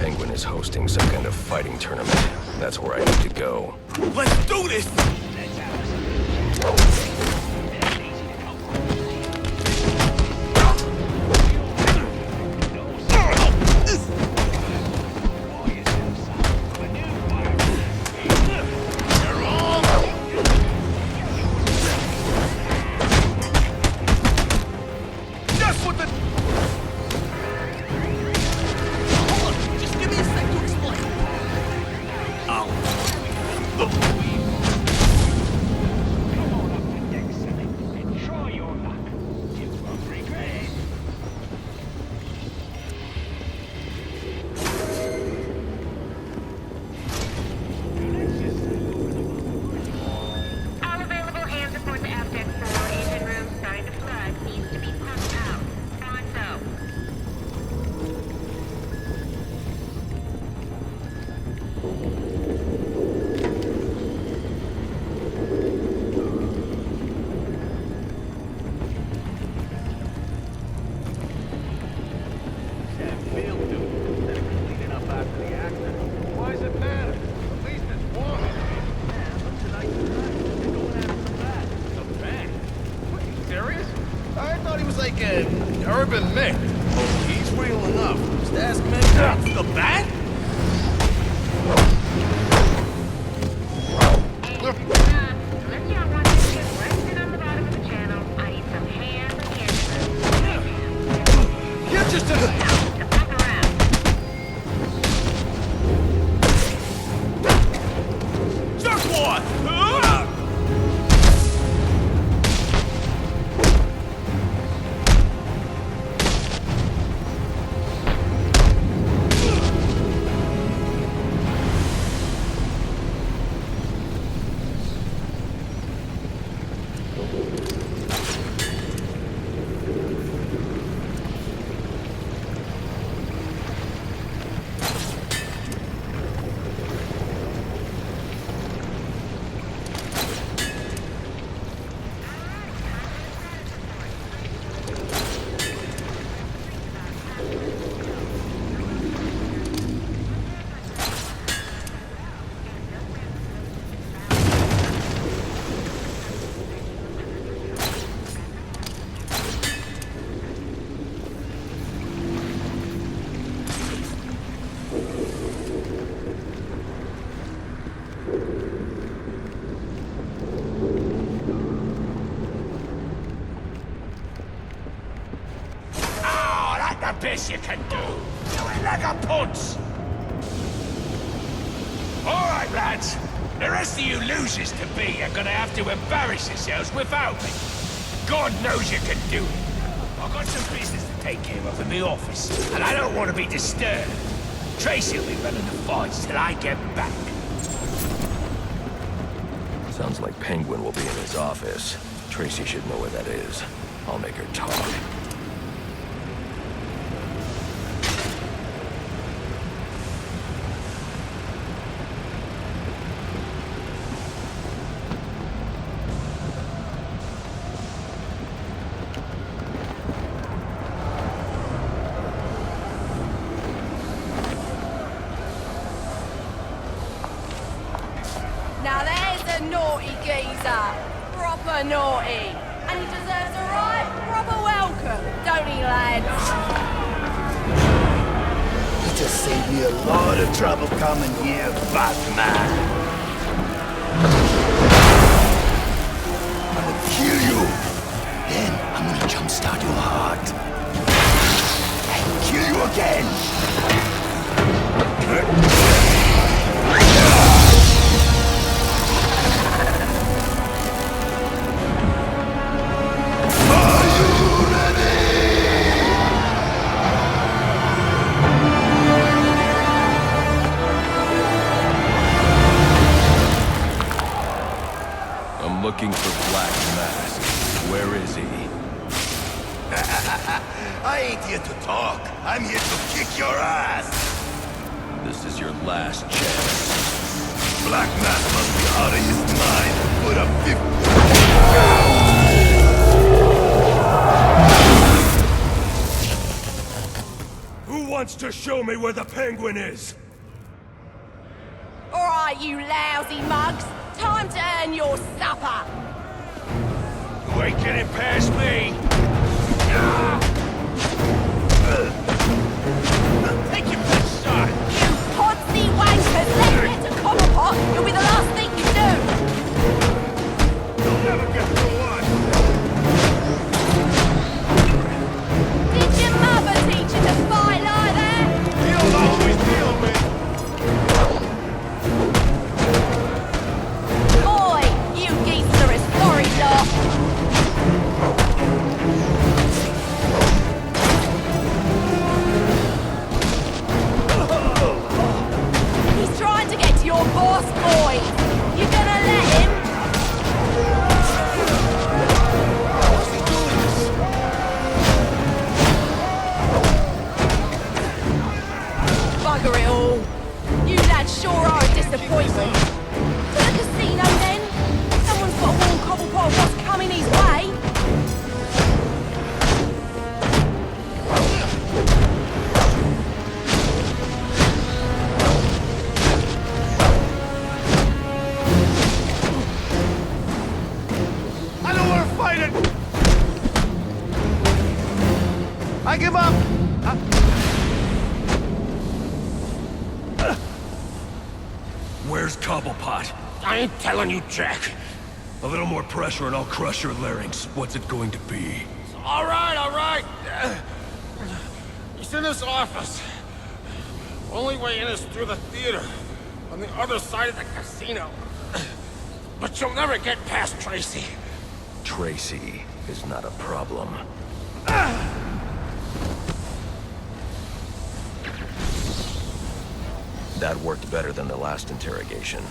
Penguin is hosting some kind of fighting tournament. That's where I need to go. Let's do this! like an urban myth. Oh, he's real enough. Just ask me. That's the bat? Oh, that's the best you can do. Do it like a punch. All right, lads. The rest of you losers to be are gonna have to embarrass yourselves without me. God knows you can do it. I've got some business to take care of in the office, and I don't want to be disturbed. Tracy will be running the fights till I get back. Sounds like Penguin will be in his office. Tracy should know where that is. I'll make her talk. Now there's a naughty geezer. Proper naughty. And he deserves a right proper welcome, don't he, lads? You just saved me a lot of trouble coming here, Batman. I'm gonna kill you. Then I'm gonna jumpstart your heart. And kill you again. I'm looking for Black Mask. Where is he? I ain't here to talk. I'm here to kick your ass. This is your last chance. Black Mask must be out of his mind. Put up 50. Who wants to show me where the Penguin is? All right, you lousy mugs. Time to earn your supper. You ain't getting past me. Take your best shot. You podsy wankers, let's get to Cobblepot. It'll be the last thing you do. You'll never get through us. Did your mother teach you to fight like that? He'll always deal with. Boy, you geese are a sorry lot. He's trying to get to your boss, boy. You gonna let him? Bugger it all. You lads sure are a disappointment. To the casino, then? Someone's got to warn Cobblepot of what's coming his way. I don't want to fight it! I give up! Where's Cobblepot? I ain't telling you, Jack. A little more pressure and I'll crush your larynx. What's it going to be? All right, all right. He's in his office. Only way in is through the theater, on the other side of the casino. But you'll never get past Tracy. Tracy is not a problem. That worked better than the last interrogation.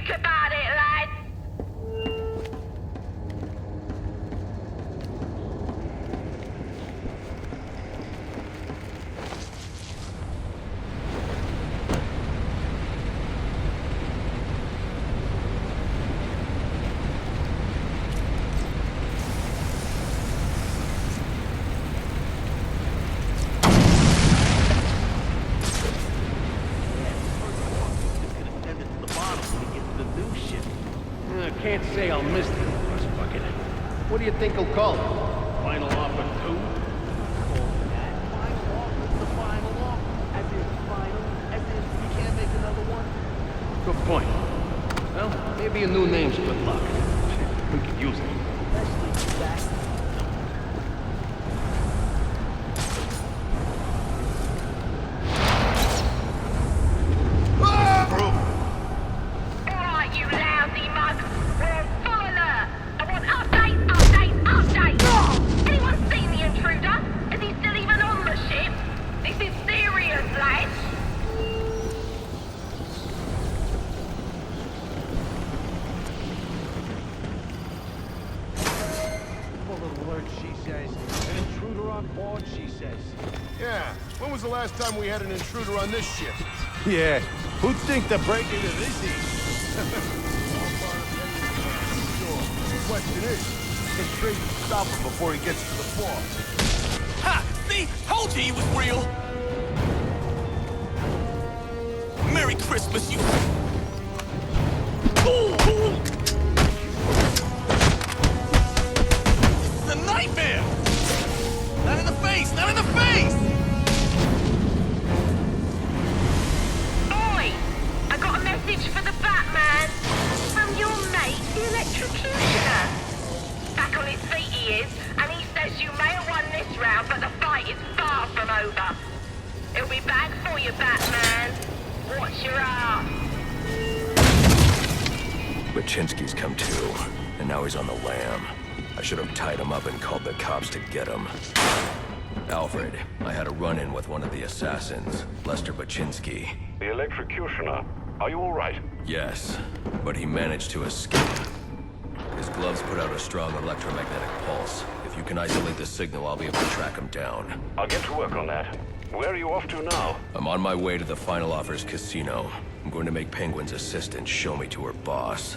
Think about it, lad. I can't say I'll miss the rust bucket. What do you think he'll call it? Final offer 2? Final offer's the final offer. As in final, as in we can't make another one. Good point. Well, maybe a new name's good luck. We could use it. Especially that. Yeah, when was the last time we had an intruder on this ship? Yeah, who'd think to break into this easy? The question is, can Tracy stop him before he gets to the floor? Ha! See? Told you he was real! Merry Christmas, you... Ooh, ooh. This is a nightmare! Not in the face! Not in the face! Oi! I got a message for the Batman. From your mate, the electrocutioner. Back on his feet he is, and he says you may have won this round, but the fight is far from over. He'll be back for you, Batman. Watch your ass. Baczynski's come to, and now he's on the lam. I should have tied him up and called the cops to get him. Alfred, I had a run-in with one of the assassins, Lester Baczynski. The electrocutioner. Are you all right? Yes, but he managed to escape. His gloves put out a strong electromagnetic pulse. If you can isolate the signal, I'll be able to track him down. I'll get to work on that. Where are you off to now? I'm on my way to the Final Offers casino. I'm going to make Penguin's assistant show me to her boss.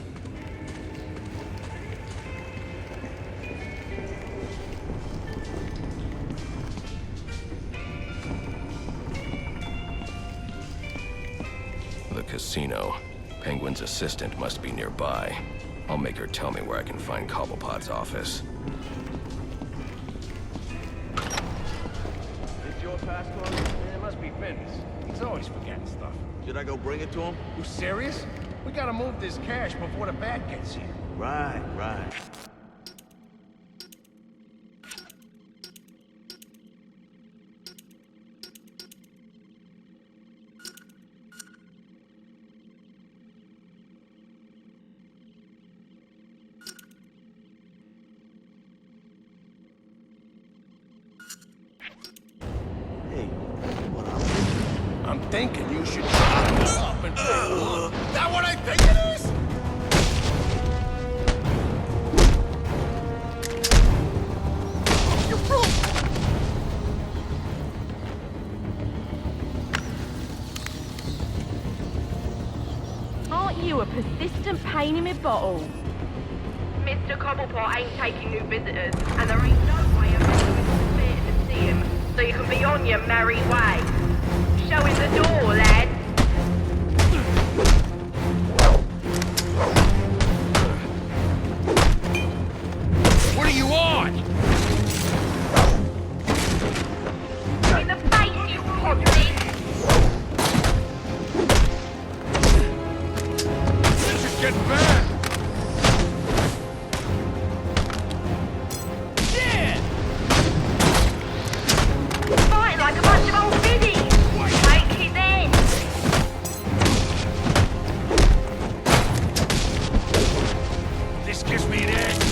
The casino. Penguin's assistant must be nearby. I'll make her tell me where I can find Cobblepot's office. Is your passport? It must be Finn's. He's always forgetting stuff. Should I go bring it to him? You serious? We gotta move this cash before the bat gets here. Right, right. I'm thinking you should shut up and say, look. That what I think it is? You broke! Aren't you a persistent pain in my bottle? Mr. Cobblepot ain't taking new visitors, and there ain't no way of making it clear to see him, so you can be on your merry way. Show him the door, lad. What are you on? In the face, you podney! This is getting bad. Fighting like a bunch of old biddies! Take his end! This gives me an edge.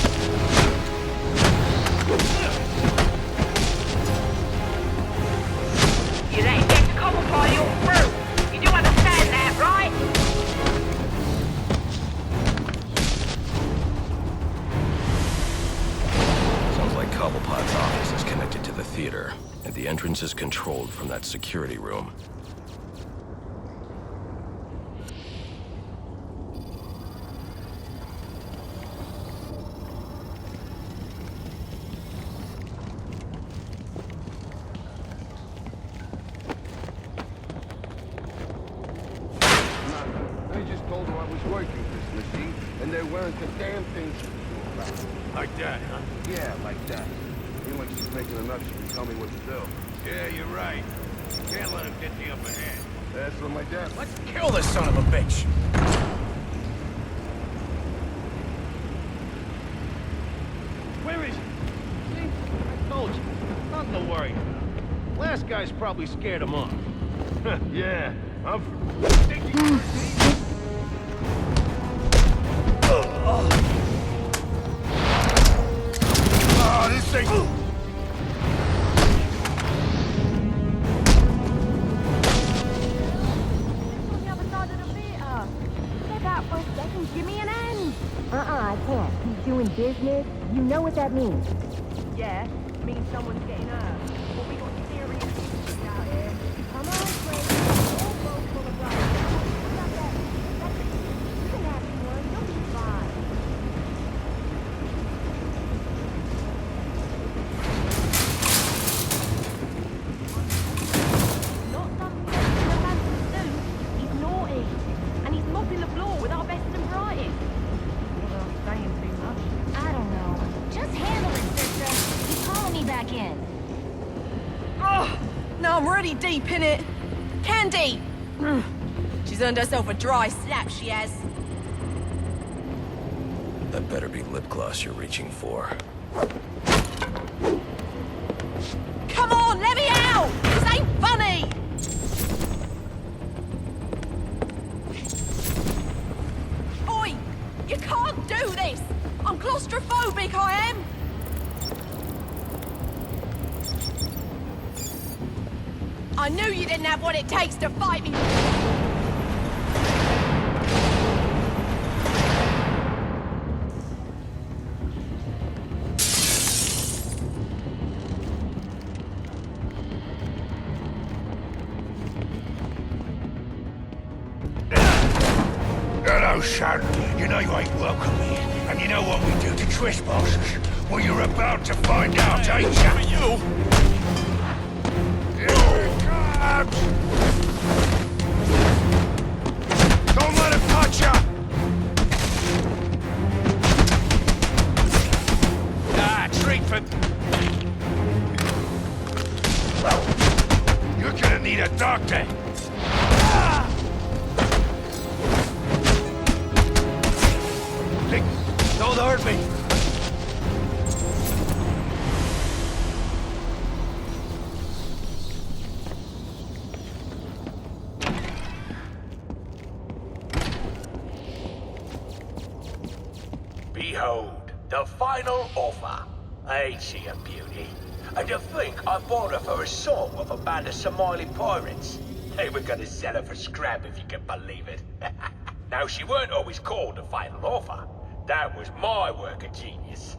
You let him get to Cobblepot, you're through. You do understand that, right? security room. I just told her I was working Christmas Eve, and there weren't a damn thing she could do about it. Like that, huh? Yeah, like that. Seemed like she's making enough she can tell me what to do. Yeah, you're right. Can't let him get the upper hand. That's what my dad... Let's kill this son of a bitch! Where is he? See? I told you. Nothing to worry about. Last guy's probably scared him off. Yeah, I'm... Oh, this thing... Give me an end! I can't. He's doing business. You know what that means. Yeah, it means someone's getting hurt. Well, we got serious issues out here. Come on, Frank. All boats full of guys. Stop that. That's it. You can have one. You'll be fine. Not something in a fancy suit. He's naughty. And he's mopping the floor with our best and brightest. Saying too much. I don't know. Just handle it, sister. He's calling me back in. Oh, now I'm really deep in it. Candy! She's earned herself a dry slap, she has. That better be lip gloss you're reaching for. Come on, let me out! This ain't funny! Oi! You can't do this! I'm claustrophobic, I am! I knew you didn't have what it takes to fight me! Hello, son. You know you ain't welcome here, and you know what we do to trespassers. Well, you're about to find out, ain't ya? For you. Here it comes! Don't let him touch ya! Ah, treat for... You're gonna need a doctor. Don't hurt me! Behold, the final offer. Ain't she a beauty? And to think I bought her for a song of a band of Somali pirates. They were gonna sell her for scrap if you can believe it. Now, she weren't always called the final offer. That was my work of genius.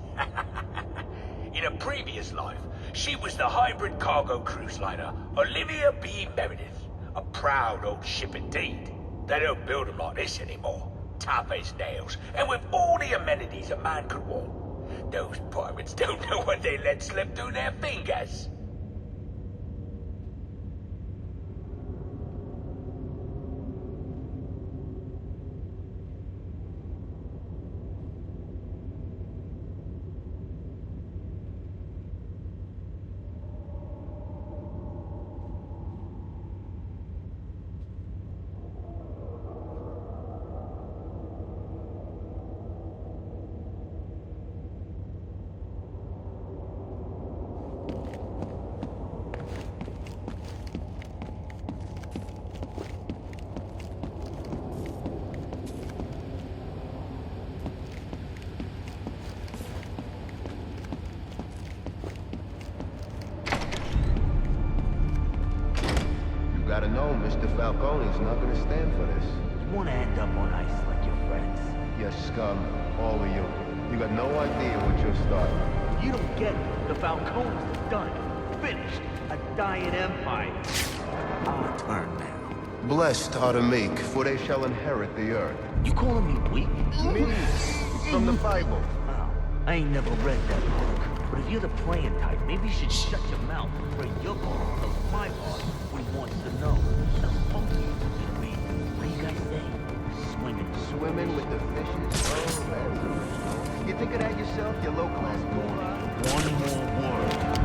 In a previous life, she was the hybrid cargo cruise liner Olivia B. Meredith. A proud old ship indeed. They don't build them like this anymore. Tough as nails, and with all the amenities a man could want. Those pirates don't know what they let slip through their fingers. Gotta know Mr. Falcone's not gonna stand for this. You wanna end up on ice like your friends. You scum, all of you. You got no idea what you're starting. You don't get it. The Falcones is done. Finished. A dying empire. our turn now. Blessed are the meek, for they shall inherit the earth. You calling me weak? Meek. It's from the Bible. Oh, I ain't never read that book. But if you're the praying type, maybe you should shut your mouth and pray your God tells my boss what he wants to know. The funky, you mean, what do you guys say? Swimming. Swimming with the fishes? Oh, that's... You think of that yourself, you low-class moron? One more word.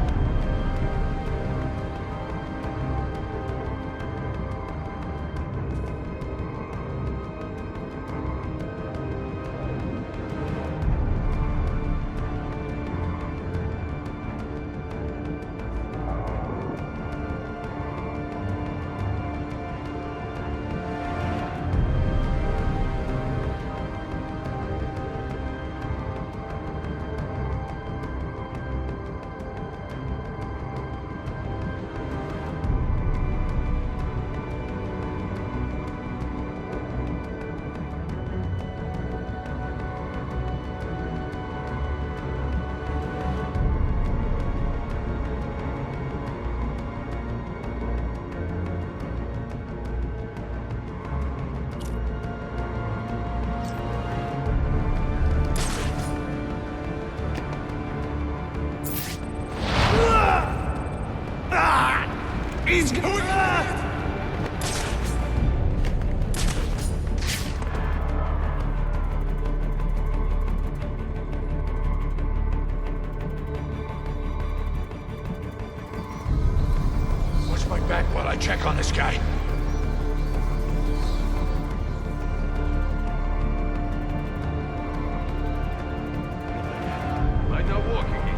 He's going Watch my back while I check on this guy. Might not walk again.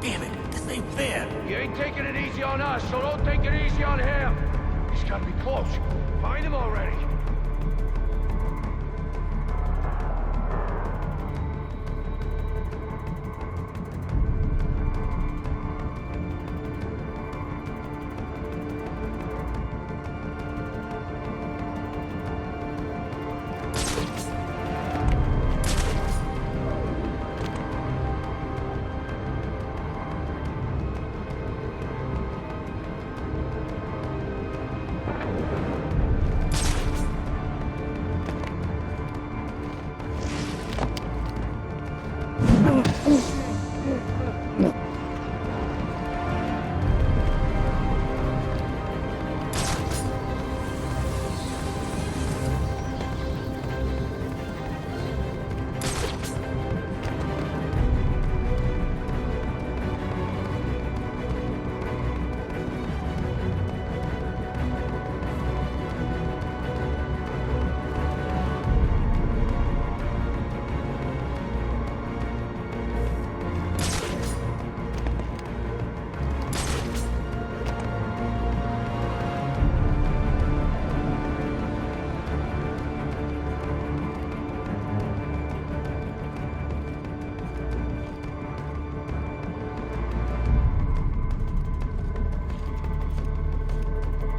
Damn it, this ain't fair. He ain't taking it easy on us, so don't take it easy on him. He's gotta be close. Find him already.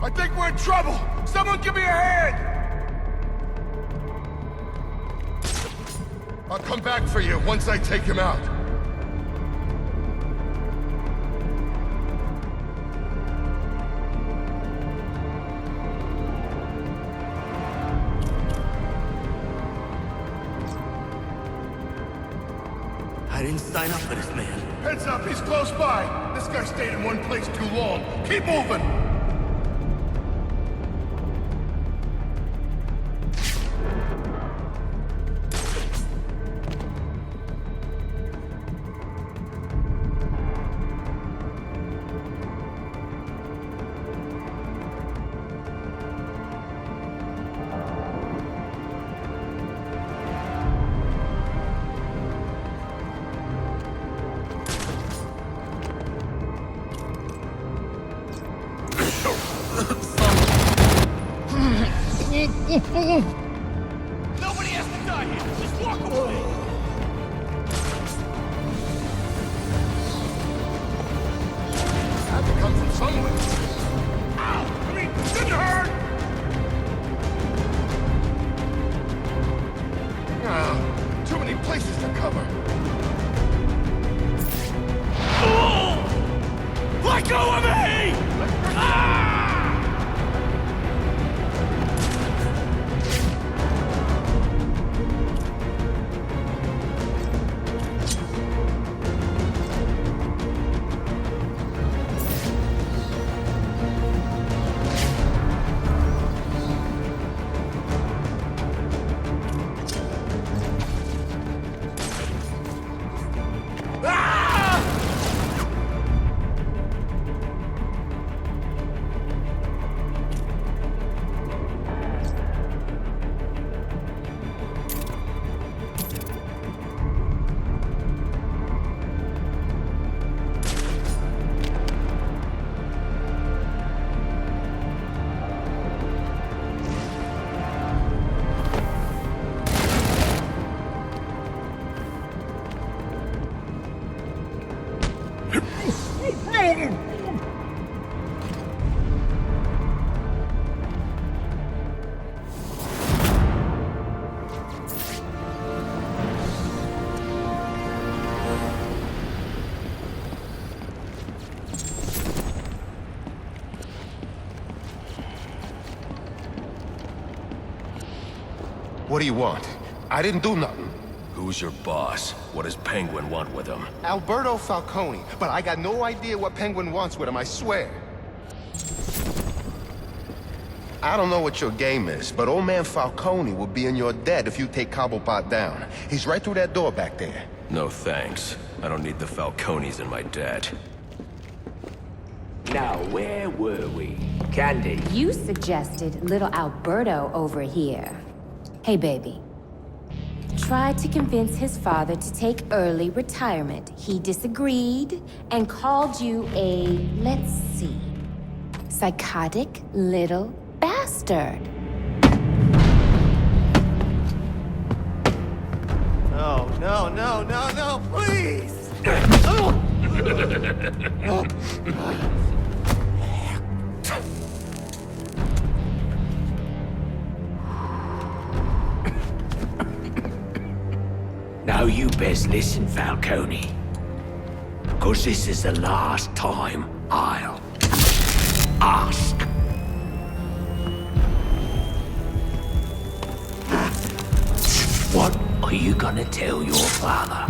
I think we're in trouble! Someone give me a hand! I'll come back for you once I take him out. I didn't sign up for this, man. Heads up, he's close by! This guy stayed in one place too long. Keep moving! Nobody has to die here. Just walk away. Had to come from somewhere. Ow! I mean, didn't hurt! Too many places to cover. Let go of me! What do you want? I didn't do nothing. Who's your boss? What does Penguin want with him? Alberto Falcone, but I got no idea what Penguin wants with him, I swear. I don't know what your game is, but old man Falcone will be in your debt if you take Cobblepot down. He's right through that door back there. No thanks. I don't need the Falcones in my debt. Now, where were we? Candy. You suggested little Alberto over here. Hey, baby. Tried to convince his father to take early retirement. He disagreed and called you a, let's see, psychotic little bastard. No, no, no, no, no, please! Now you best listen, Falcone. 'Cause this is the last time I'll ask. What are you gonna tell your father?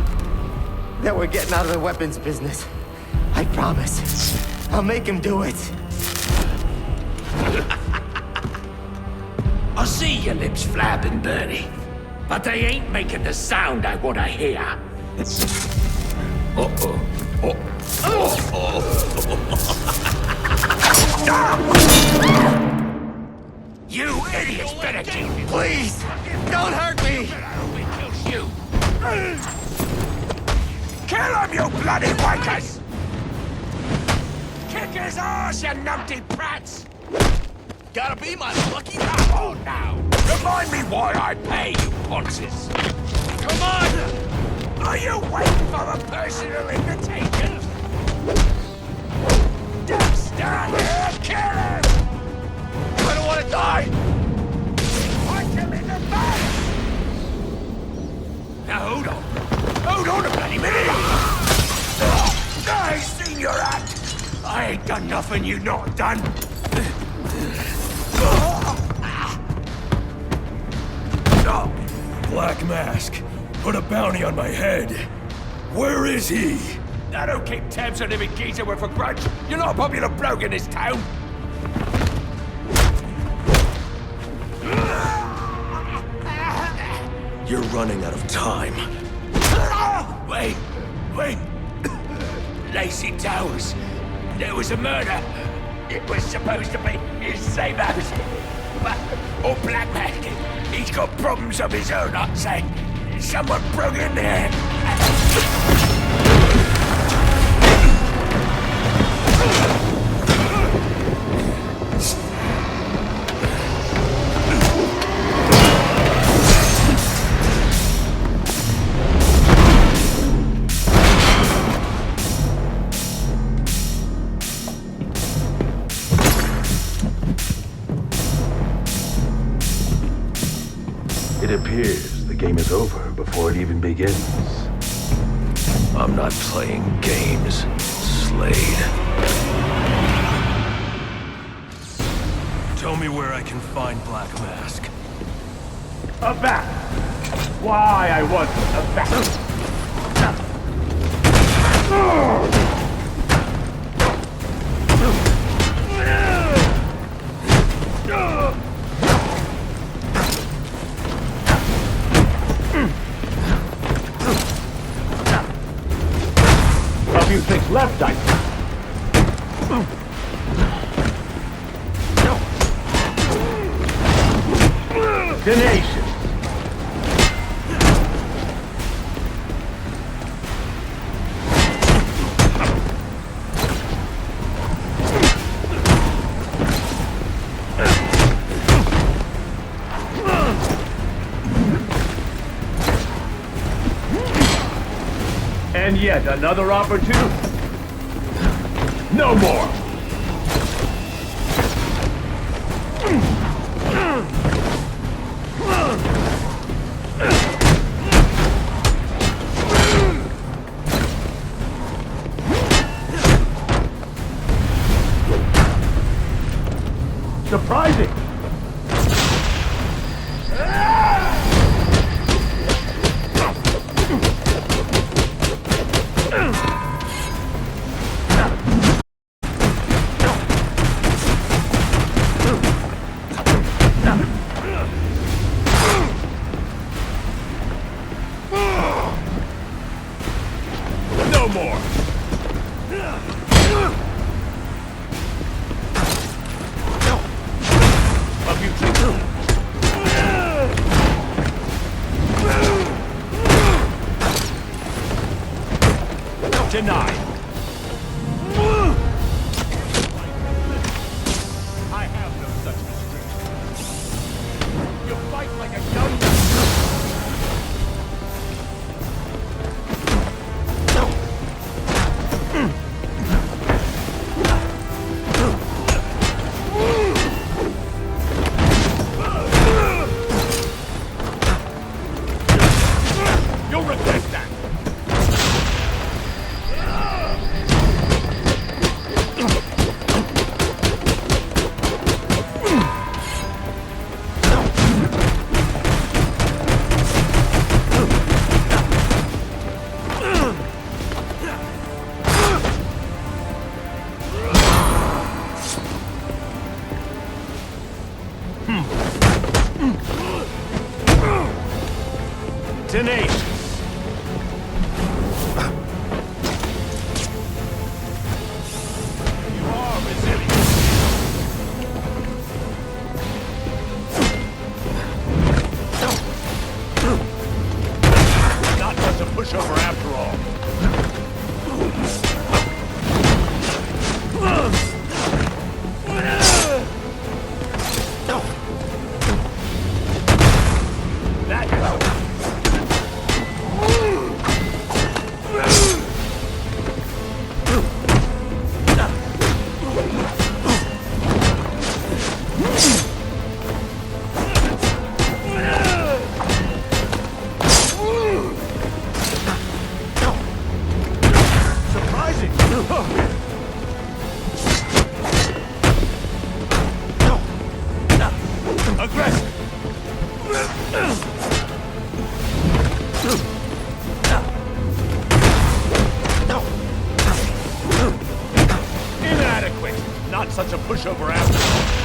That we're getting out of the weapons business. I promise. I'll make him do it. I see your lips flapping, Bernie. But they ain't making the sound I want to hear. Uh-oh. You idiots better keep it. Please, don't hurt me. You. Kill him, you bloody wankers! Kick his ass, you numpty prats! Gotta be my lucky. Come on now. Remind me why I pay you, ponces. Come on! Are you waiting for a personal invitation? Stand here, kill him! I don't want to die! Punch him in the face! Now hold on. Hold on a bloody minute! I seen your act! I ain't done nothing you not done! Black Mask, put a bounty on my head. Where is he? I don't keep tabs on every geezer with a grudge. You're not a popular bloke in this town. You're running out of time. Wait. Lacey Towers. There was a murder. It was supposed to be his same house. But, Black Mask, he's got problems of his own, I'd say. Someone broke in there. It appears the game is over before it even begins. I'm not playing games, Slade. me where I can find Black Mask. A bat! Why, I wasn't a bat! A few things left, I think. Tenacious. And yet another opportunity. No more. Surprising. No more. A few things. Denied. I have no such restrictions. You fight like a young man. You'll regret that. Tenacious. You are resilient. Not much a pushover after all. Surprising! Aggressive! Inadequate! Not such a pushover after all.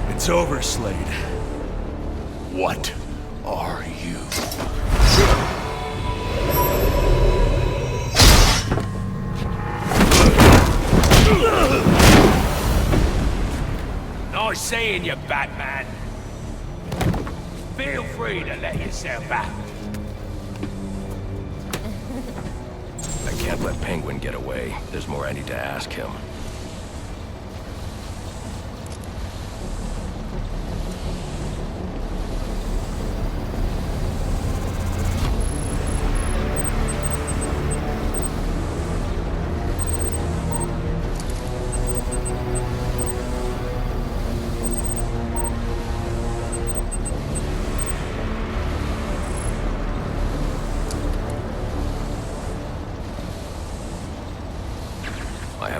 It's over, Slade. What are you? Nice seeing you, Batman. Feel free to let yourself out. I can't let Penguin get away. There's more I need to ask him.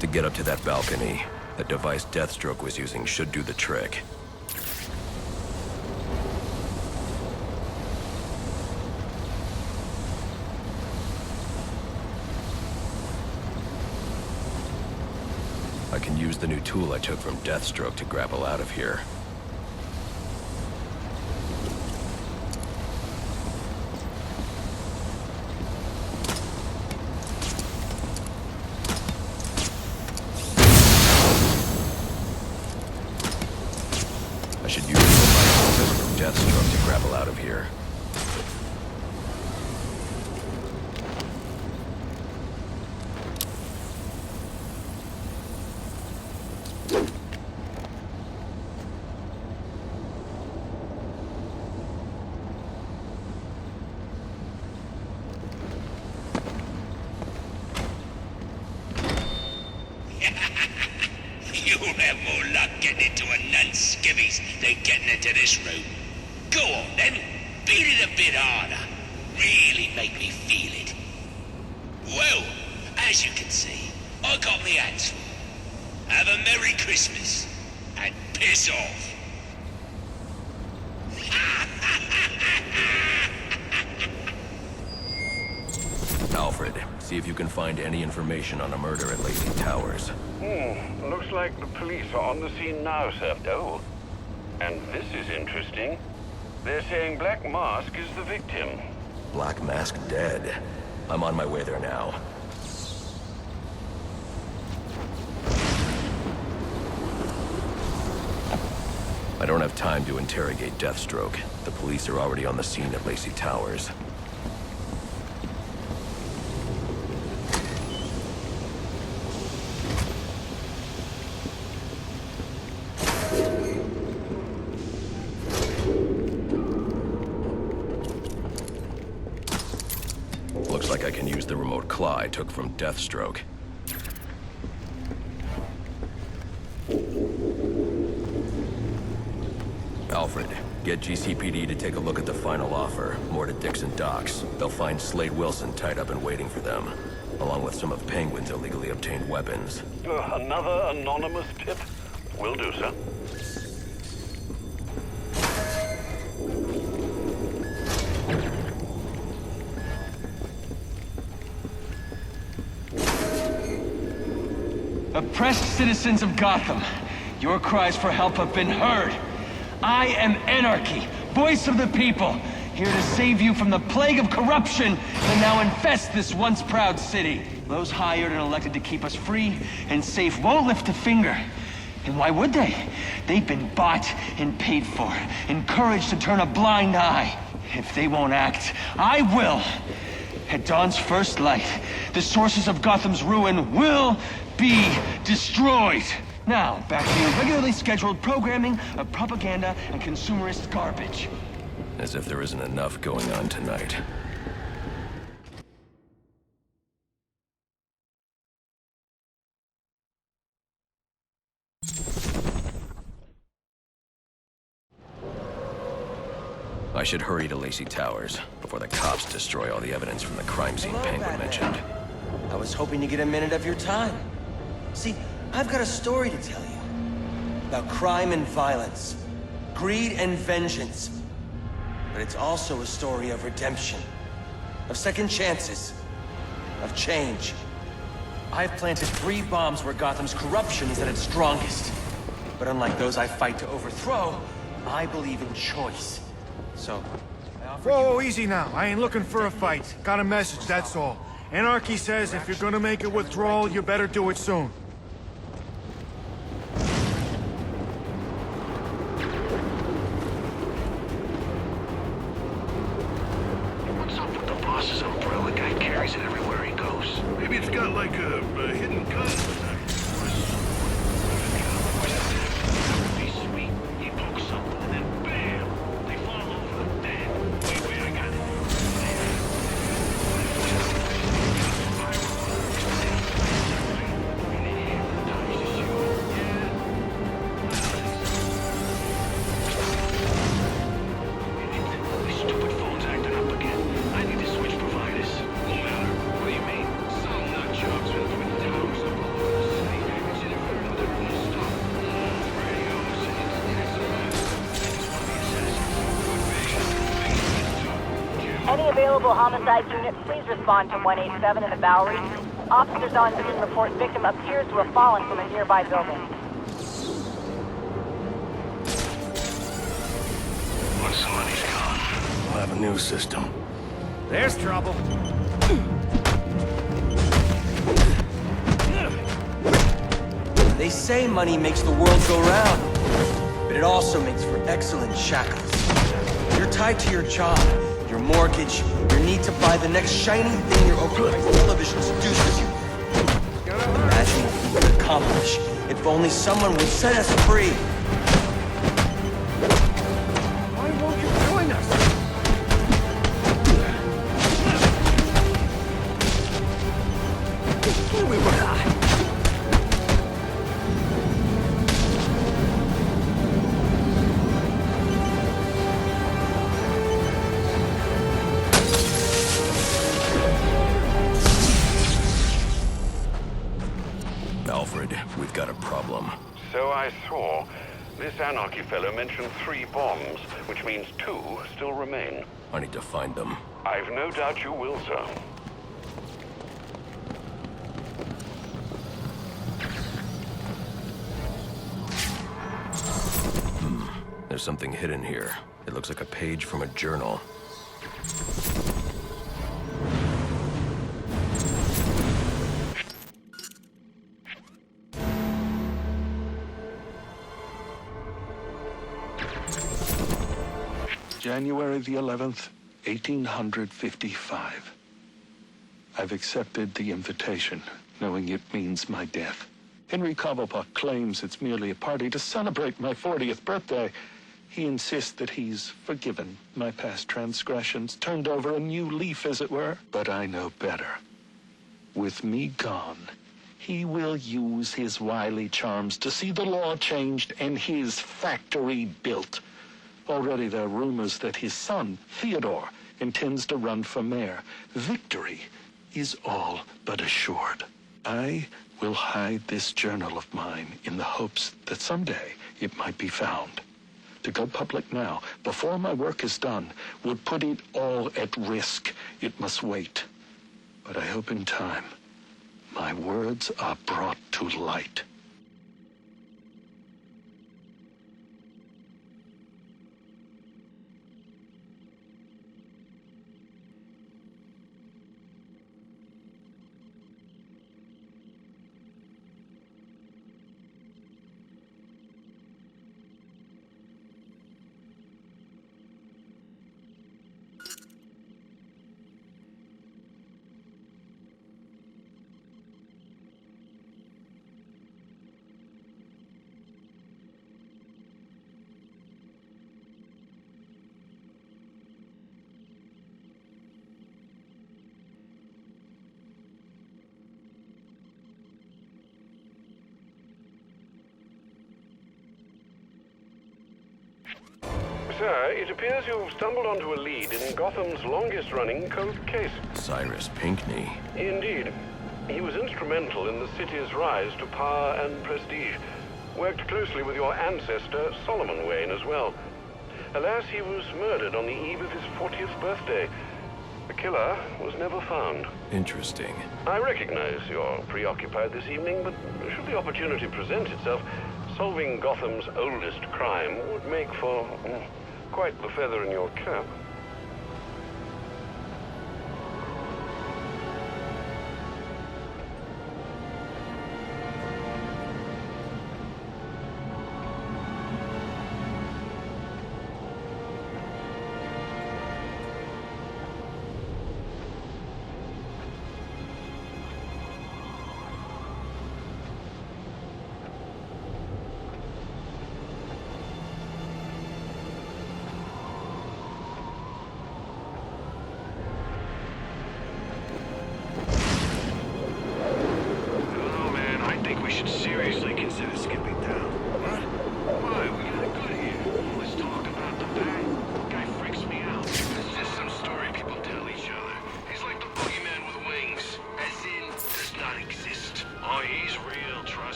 to get up to that balcony. The device Deathstroke was using should do the trick. I can use the new tool I took from Deathstroke to grapple out of here. I should use the device I took from Deathstroke to grapple out of here. You'll have more luck getting into a nun's skivvies than getting into this room. Go on then, beat it a bit harder. Really make me feel it. Well, as you can see, I got me hands full. Have a Merry Christmas, and piss off. Alfred, see if you can find any information on a murder at Lacey Towers. Looks like the police are on the scene now, sir. Oh, and this is interesting. They're saying Black Mask is the victim. Black Mask dead. I'm on my way there now. I don't have time to interrogate Deathstroke. The police are already on the scene at Lacey Towers. Looks like I can use the remote claw I took from Deathstroke. Alfred, get GCPD to take a look at the final offer, more to Dixon Docks. They'll find Slade Wilson tied up and waiting for them, along with some of Penguin's illegally obtained weapons. Another anonymous tip? Will do, sir. Oppressed citizens of Gotham, your cries for help have been heard. I am Anarchy, voice of the people, here to save you from the plague of corruption that now infests this once proud city. Those hired and elected to keep us free and safe won't lift a finger. And why would they? They've been bought and paid for, encouraged to turn a blind eye. If they won't act, I will. At dawn's first light, the sources of Gotham's ruin will be destroyed. Now, back to your regularly scheduled programming of propaganda and consumerist garbage. As if there isn't enough going on tonight. I should hurry to Lacey Towers before the cops destroy all the evidence from the crime scene Penguin mentioned. I was hoping to get a minute of your time. See, I've got a story to tell you. About crime and violence. Greed and vengeance. But it's also a story of redemption. Of second chances. Of change. I've planted 3 bombs where Gotham's corruption is at its strongest. But unlike those I fight to overthrow, I believe in choice. So, Whoa, easy now. I ain't looking for a fight. Got a message, that's all. Anarchy says if you're gonna make a withdrawal, you better do it soon. What's up with the boss's umbrella? Guy carries it everywhere he goes. Maybe it's got like a hidden gun. Be sweet. He pokes something and then bam! They fall over. Dead. Wait, I got it. This stupid phone's acting up again. I need to switch providers. No matter. What do you mean? Some nut job's been doing the towers up all over. Any available homicide unit, please respond to 187 in the Bowery. Officers on scene report victim appears to have fallen from a nearby building. When somebody's gone, we'll have a new system. There's trouble. They say money makes the world go round, but it also makes for excellent shackles. You're tied to your job, your mortgage, your need to buy the next shiny thing your overpriced television seduces you. Imagine what we could accomplish if only someone would set us free. Why won't you join us? Here we were. Alfred, we've got a problem. So I saw. This anarchy fellow mentioned 3 bombs, which means 2 still remain. I need to find them. I've no doubt you will, sir. There's something hidden here. It looks like a page from a journal. January the 11th, 1855. I've accepted the invitation, knowing it means my death. Henry Cobblepot claims it's merely a party to celebrate my 40th birthday. He insists that he's forgiven my past transgressions, turned over a new leaf, as it were. But I know better. With me gone, he will use his wily charms to see the law changed and his factory built. Already there are rumors that his son, Theodore, intends to run for mayor. Victory is all but assured. I will hide this journal of mine in the hopes that someday it might be found. To go public now, before my work is done, would put it all at risk. It must wait. But I hope in time, my words are brought to light. Sir, it appears you've stumbled onto a lead in Gotham's longest-running cold case. Cyrus Pinckney. Indeed. He was instrumental in the city's rise to power and prestige. Worked closely with your ancestor, Solomon Wayne, as well. Alas, he was murdered on the eve of his 40th birthday. The killer was never found. Interesting. I recognize you're preoccupied this evening, but should the opportunity present itself, solving Gotham's oldest crime would make for quite the feather in your cap.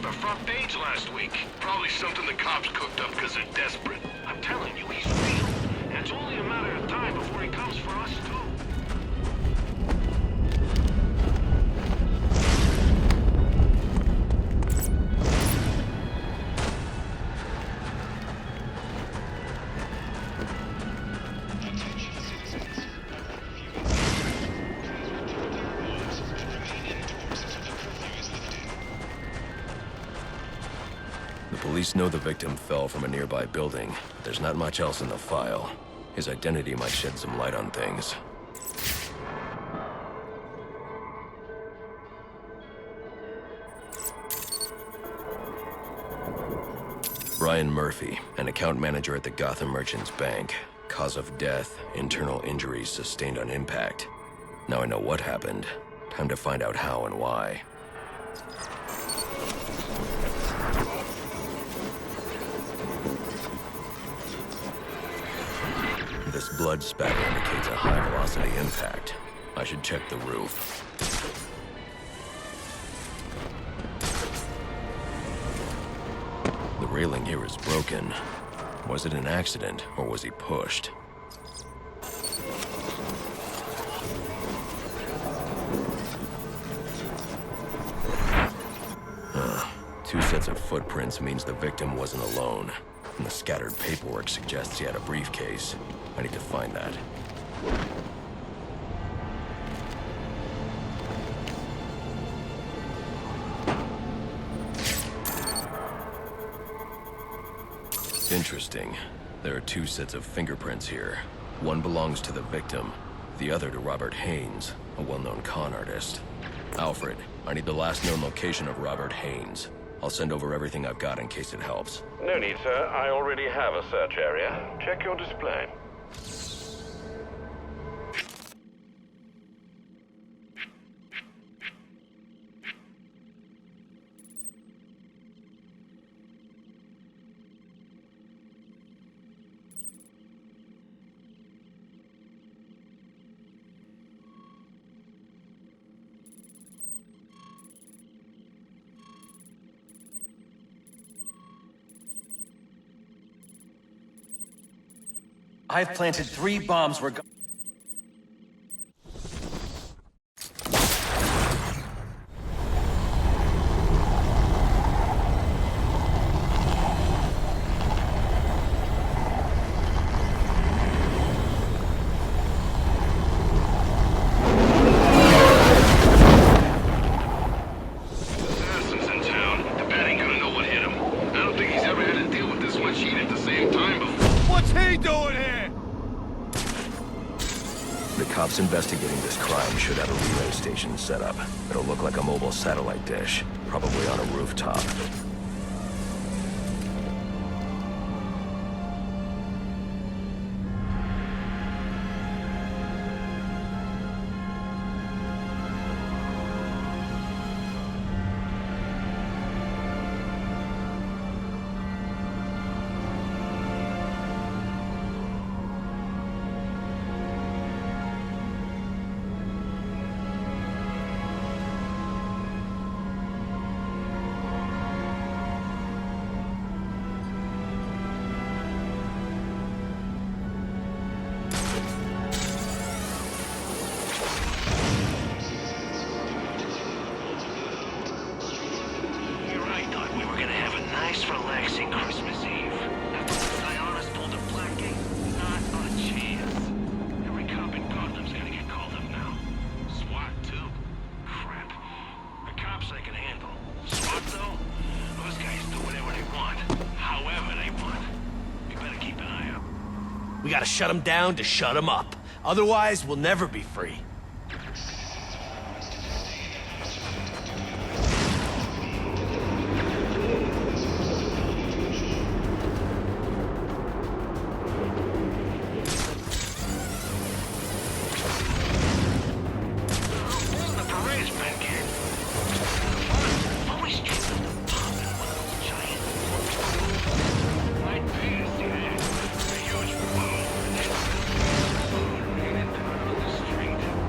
the front page last week. Probably something the cops cooked up because they're desperate. I'm telling you, he's real. And it's only a matter of time before he comes for us, too. Police know the victim fell from a nearby building, but there's not much else in the file. His identity might shed some light on things. Brian Murphy, an account manager at the Gotham Merchants Bank. Cause of death, internal injuries sustained on impact. Now I know what happened. Time to find out how and why. This blood spatter indicates a high-velocity impact. I should check the roof. The railing here is broken. Was it an accident, or was he pushed? Two sets of footprints means the victim wasn't alone. And the scattered paperwork suggests he had a briefcase. I need to find that. Interesting. There are two sets of fingerprints here. One belongs to the victim, the other to Robert Haynes, a well-known con artist. Alfred, I need the last known location of Robert Haynes. I'll send over everything I've got in case it helps. No need, sir. I already have a search area. Check your display. I've planted 3 bombs where... Assassins in town. The bat ain't gonna know what hit him. I don't think he's ever had to deal with this much heat at the same time before. What's he doing here? The cops investigating this crime should have a relay station set up. It'll look like a mobile satellite dish, probably on a rooftop. Relaxing Christmas Eve. Diana's pulled a blackie. Not a chance. Every cop in Gotham's gonna get called up now. SWAT, too. Crap. The cops I can handle. SWAT, though? Those guys do whatever they want. However they want. We better keep an eye out. We gotta shut them down to shut them up. Otherwise, we'll never be free. Street.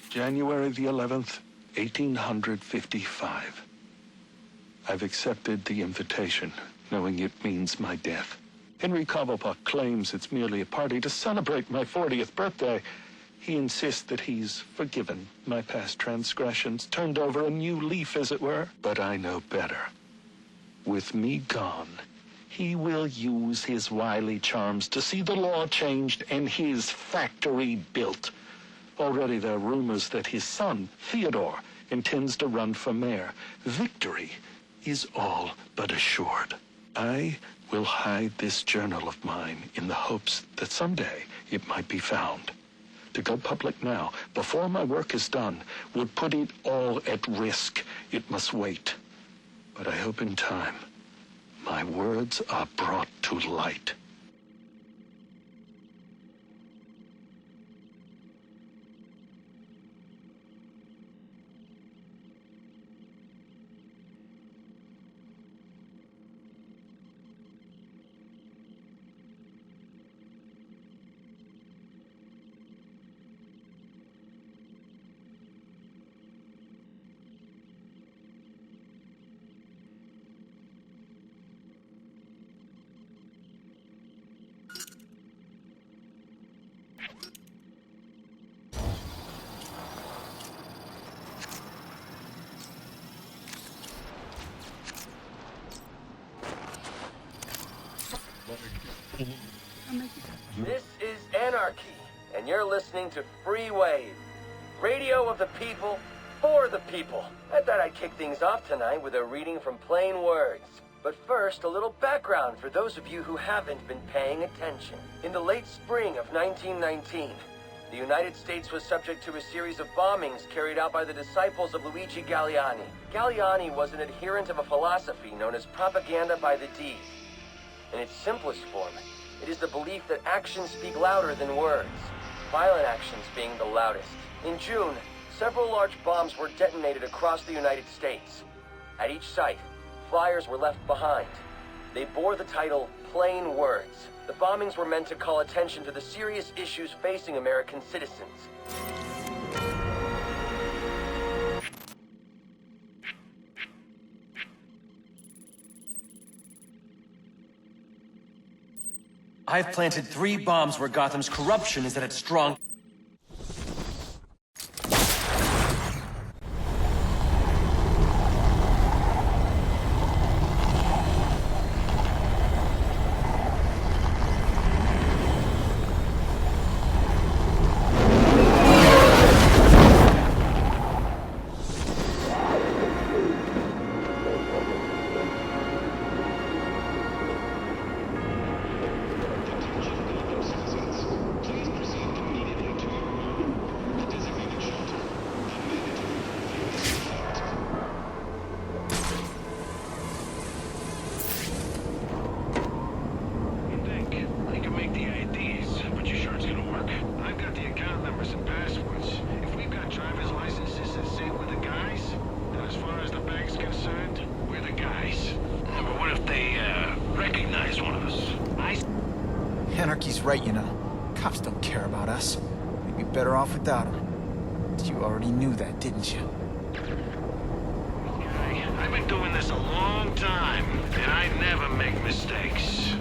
January the 11th, 1855. I've accepted the invitation, knowing it means my death. Henry Cobblepot claims it's merely a party to celebrate my 40th birthday. He insists that he's forgiven my past transgressions, turned over a new leaf, as it were. But I know better. With me gone, he will use his wily charms to see the law changed and his factory built. Already there are rumors that his son, Theodore, intends to run for mayor. Victory is all but assured. I will hide this journal of mine in the hopes that someday it might be found. To go public now, before my work is done, would put it all at risk. It must wait. But I hope in time, my words are brought to light. This is Anarchy, and you're listening to Free Wave, radio of the people, for the people. I thought I'd kick things off tonight with a reading from Plain Words. But first, a little background for those of you who haven't been paying attention. In the late spring of 1919, the United States was subject to a series of bombings carried out by the disciples of Luigi Galliani. Galliani was an adherent of a philosophy known as propaganda by the deed. In its simplest form, it is the belief that actions speak louder than words, violent actions being the loudest. In June, several large bombs were detonated across the United States. At each site, flyers were left behind. They bore the title, Plain Words. The bombings were meant to call attention to the serious issues facing American citizens. I've planted 3 bombs where Gotham's corruption is at its strong... Anarchy's right, you know. Cops don't care about us. We'd be better off without them. But you already knew that, didn't you? I've been doing this a long time, and I never make mistakes.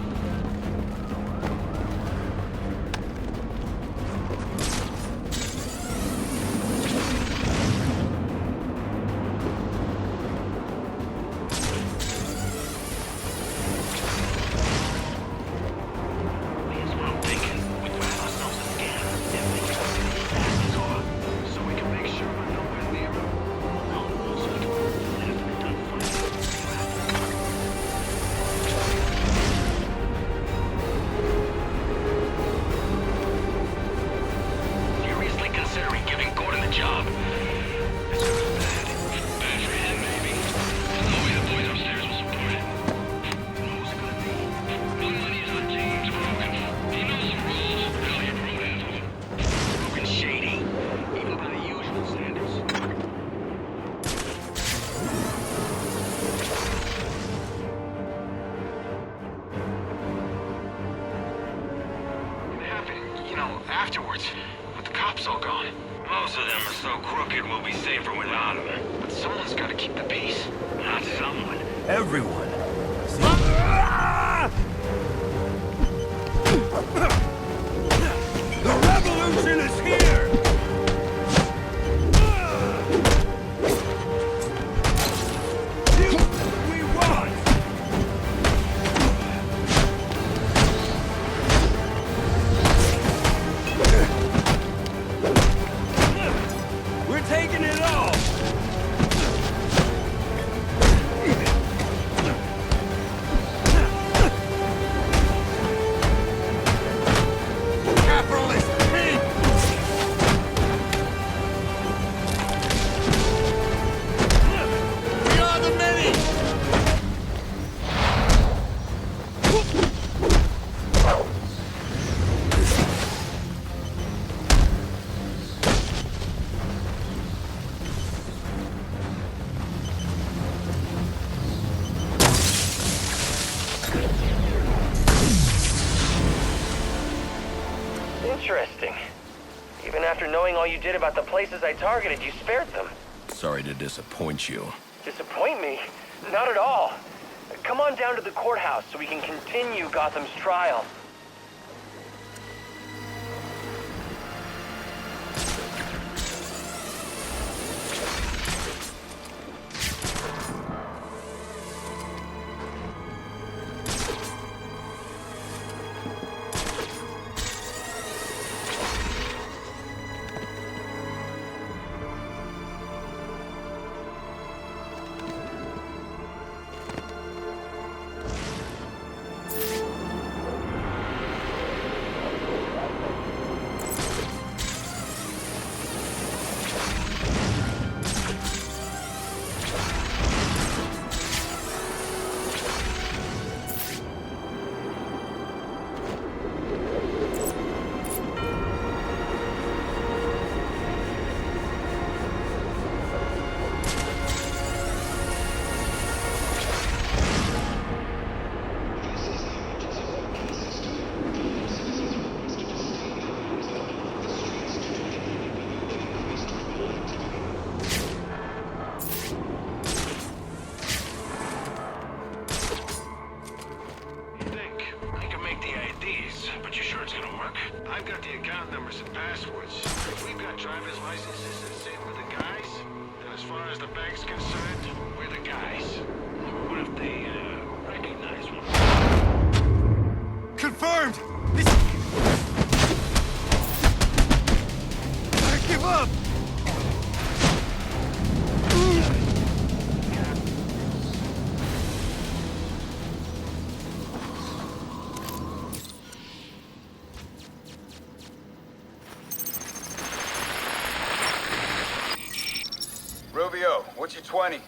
Afterwards, with the cops all gone. Most of them are so crooked we'll be safer without them. But someone's gotta keep the peace. Not someone. Everyone. The revolution is here! We want! We're taking it all! Interesting. Even after knowing all you did about the places I targeted, you spared them. Sorry to disappoint you. Disappoint me? Not at all. Come on down to the courthouse so we can continue Gotham's trial. I've got the account numbers and passwords. If we've got driver's licenses and same with the guys, then as far as the bank's concerned, we're the guys. What if they, recognize one? Confirmed! I give up! Rubio, what's your 20?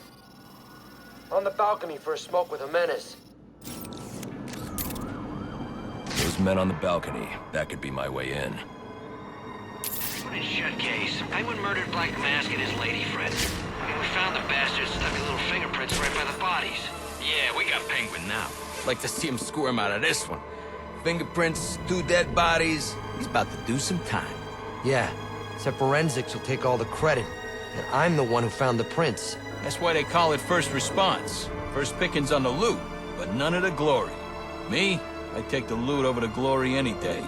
On the balcony for a smoke with a menace. Those men on the balcony, that could be my way in. Put in shut case. Penguin murdered Black Mask and his lady friend. We found the bastards stuck a little fingerprints right by the bodies. Yeah, we got Penguin now. Like to see him squirm out of this one. Fingerprints, 2 dead bodies. He's about to do some time. Yeah, except forensics will take all the credit. And I'm the one who found the prints. That's why they call it first response. First pickings on the loot, but none of the glory. Me, I take the loot over the glory any day.